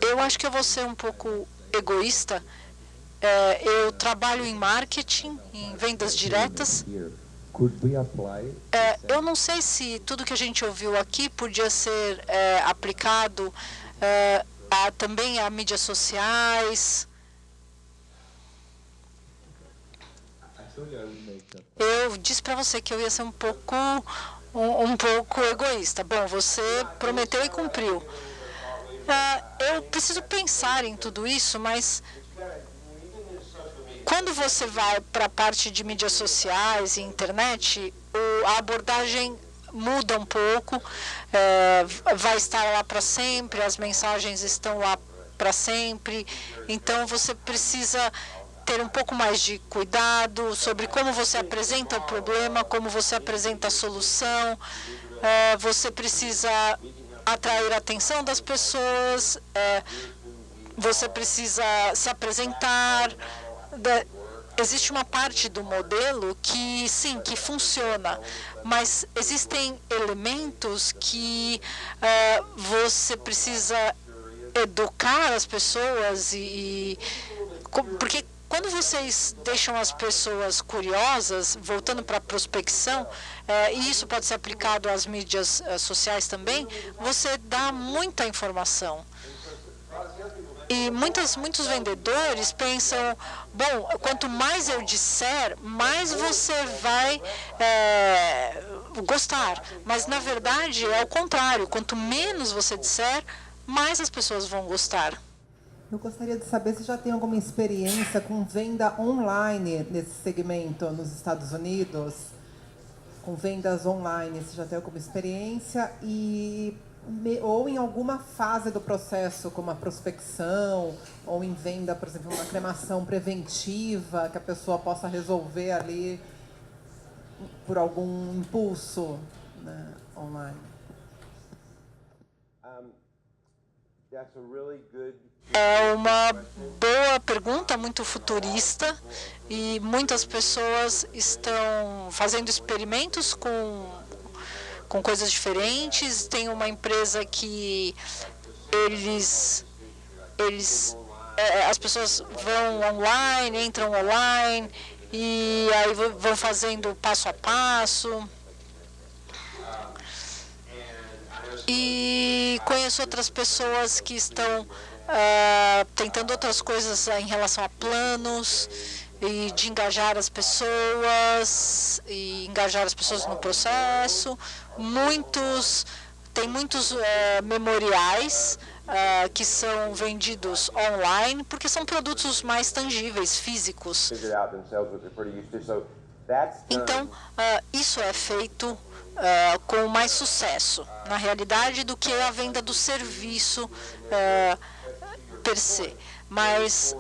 Eu acho que eu vou ser um pouco egoísta. Eu trabalho em marketing, em vendas diretas. Eu não sei se tudo que a gente ouviu aqui podia ser aplicado também a mídias sociais. Eu disse para você que eu ia ser um pouco egoísta. Bom, você prometeu e cumpriu. Eu preciso pensar em tudo isso, mas quando você vai para a parte de mídias sociais e internet, a abordagem muda um pouco, vai estar lá para sempre, as mensagens estão lá para sempre, então você precisa ter um pouco mais de cuidado sobre como você apresenta o problema, como você apresenta a solução. Você precisa atrair a atenção das pessoas, você precisa se apresentar. Existe uma parte do modelo que, sim, que funciona, mas existem elementos que você precisa educar as pessoas porque quando vocês deixam as pessoas curiosas, voltando para a prospecção, e isso pode ser aplicado às mídias sociais também, você dá muita informação. E muitos vendedores pensam, bom, quanto mais eu disser, mais você vai gostar. Mas, na verdade, é o contrário. Quanto menos você disser, mais as pessoas vão gostar. Eu gostaria de saber se já tem alguma experiência com venda online nesse segmento nos Estados Unidos, com vendas online, se já tem alguma experiência ou em alguma fase do processo, como a prospecção, ou em venda, por exemplo, uma cremação preventiva, que a pessoa possa resolver ali por algum impulso, né, online. É uma boa pergunta, muito futurista, e muitas pessoas estão fazendo experimentos com coisas diferentes. Tem uma empresa que as pessoas vão online, entram online, e aí vão fazendo passo a passo. E conheço outras pessoas que estão tentando outras coisas em relação a planos, e de engajar as pessoas, no processo. Tem muitos memoriais que são vendidos online, porque são produtos mais tangíveis, físicos. Então, isso é feito com mais sucesso, na realidade, do que a venda do serviço per se. Mas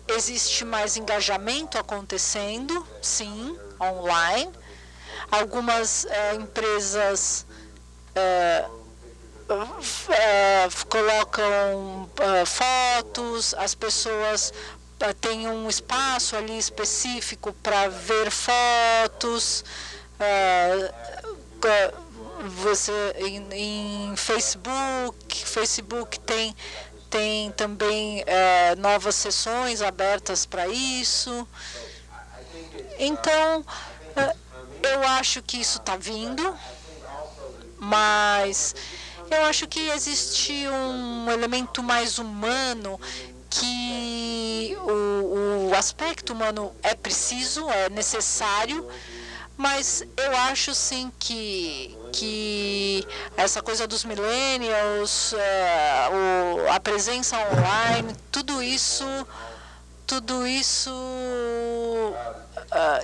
existe mais engajamento acontecendo, sim, online. Algumas empresas colocam fotos, as pessoas têm um espaço ali específico para ver fotos. Você em Facebook tem também novas sessões abertas para isso. Então, eu acho que isso está vindo, mas eu acho que existe um elemento mais humano, que o aspecto humano é preciso, é necessário, mas eu acho sim que essa coisa dos millennials, a presença online, tudo isso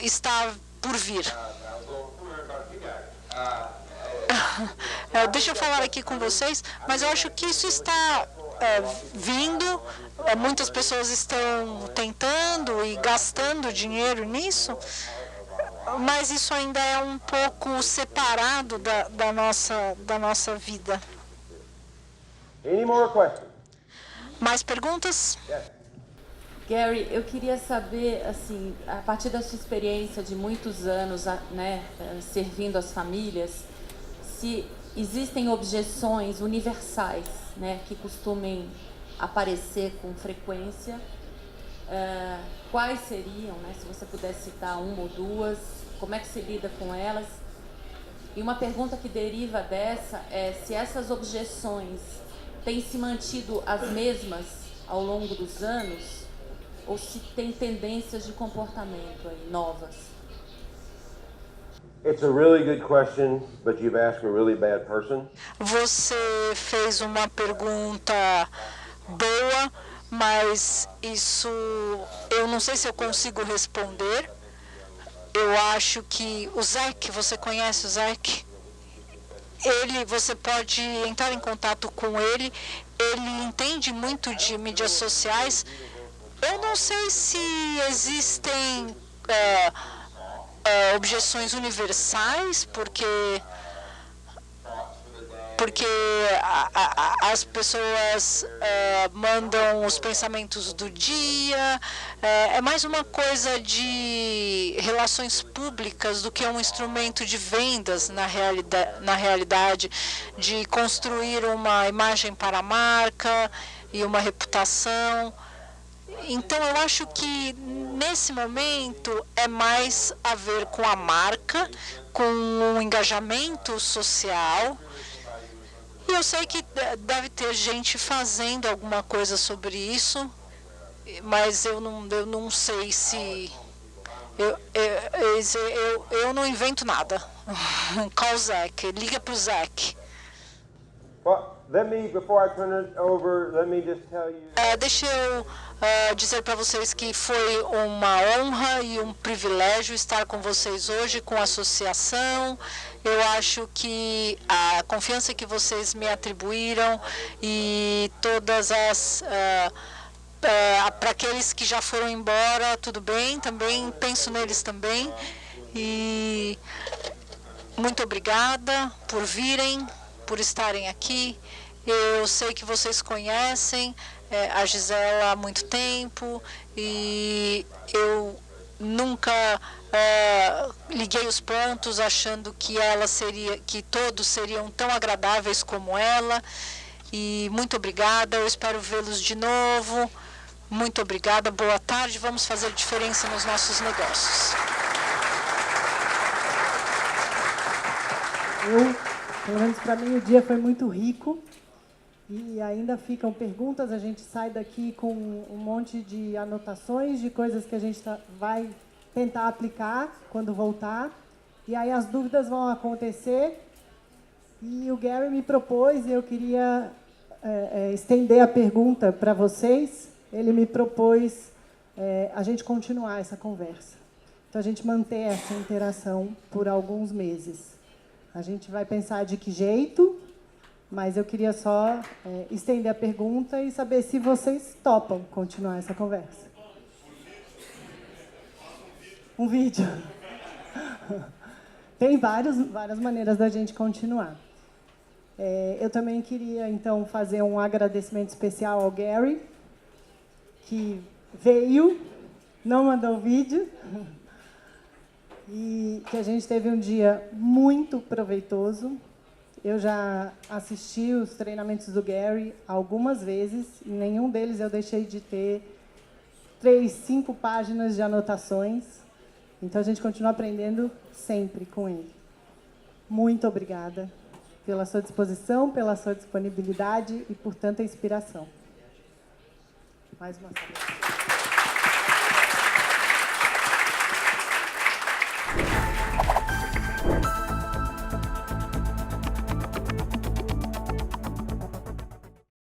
está por vir. Deixa eu falar aqui com vocês, mas eu acho que isso está vindo, muitas pessoas estão tentando e gastando dinheiro nisso, mas isso ainda é um pouco separado da nossa vida. Any more questions? Mais perguntas? Gary, eu queria saber, assim, a partir da sua experiência de muitos anos, né, servindo as famílias, se existem objeções universais, né, que costumem aparecer com frequência, quais seriam, né, se você puder citar uma ou duas, como é que se lida com elas? E uma pergunta que deriva dessa é se essas objeções têm se mantido as mesmas ao longo dos anos, ou se tem tendências de comportamento aí, novas? It's a really good question, but you've asked a really bad person. Você fez uma pergunta boa, mas isso eu não sei se eu consigo responder. Eu acho que o Zach, você conhece o Zach? Você pode entrar em contato com ele. Ele entende muito de mídias sociais. Eu não sei se existem objeções universais, porque as pessoas mandam os pensamentos do dia. É mais uma coisa de relações públicas do que um instrumento de vendas, na realidade, de construir uma imagem para a marca e uma reputação. Então, eu acho que, nesse momento, é mais a ver com a marca, com o engajamento social. E eu sei que deve ter gente fazendo alguma coisa sobre isso, mas eu não sei se... Eu não invento nada. Call o Zach, liga para o Zach. Well, before I turn it over, let me just tell you... Deixa eu dizer para vocês que foi uma honra e um privilégio estar com vocês hoje, com a associação. Eu acho que a confiança que vocês me atribuíram e todas as... para aqueles que já foram embora, tudo bem, também penso neles também. E muito obrigada por virem, por estarem aqui. Eu sei que vocês conhecem a Gisela há muito tempo e eu nunca liguei os pontos achando que todos seriam tão agradáveis como ela. E muito obrigada, eu espero vê-los de novo. Muito obrigada, boa tarde, vamos fazer diferença nos nossos negócios. Pelo menos para mim, o dia foi muito rico. E ainda ficam perguntas, a gente sai daqui com um monte de anotações de coisas que a gente vai tentar aplicar quando voltar. E aí as dúvidas vão acontecer. E o Gary me propôs, e eu queria estender a pergunta para vocês. Ele me propôs a gente continuar essa conversa. Então, a gente manter essa interação por alguns meses. A gente vai pensar de que jeito, mas eu queria só estender a pergunta e saber se vocês topam continuar essa conversa. Um vídeo. Tem várias maneiras da gente continuar. Eu também queria, então, fazer um agradecimento especial ao Gary, que veio, não mandou vídeo, e que a gente teve um dia muito proveitoso. Eu já assisti os treinamentos do Gary algumas vezes, e nenhum deles eu deixei de ter 3, 5 páginas de anotações. Então, a gente continua aprendendo sempre com ele. Muito obrigada pela sua disposição, pela sua disponibilidade e por tanta inspiração. Mais uma vez.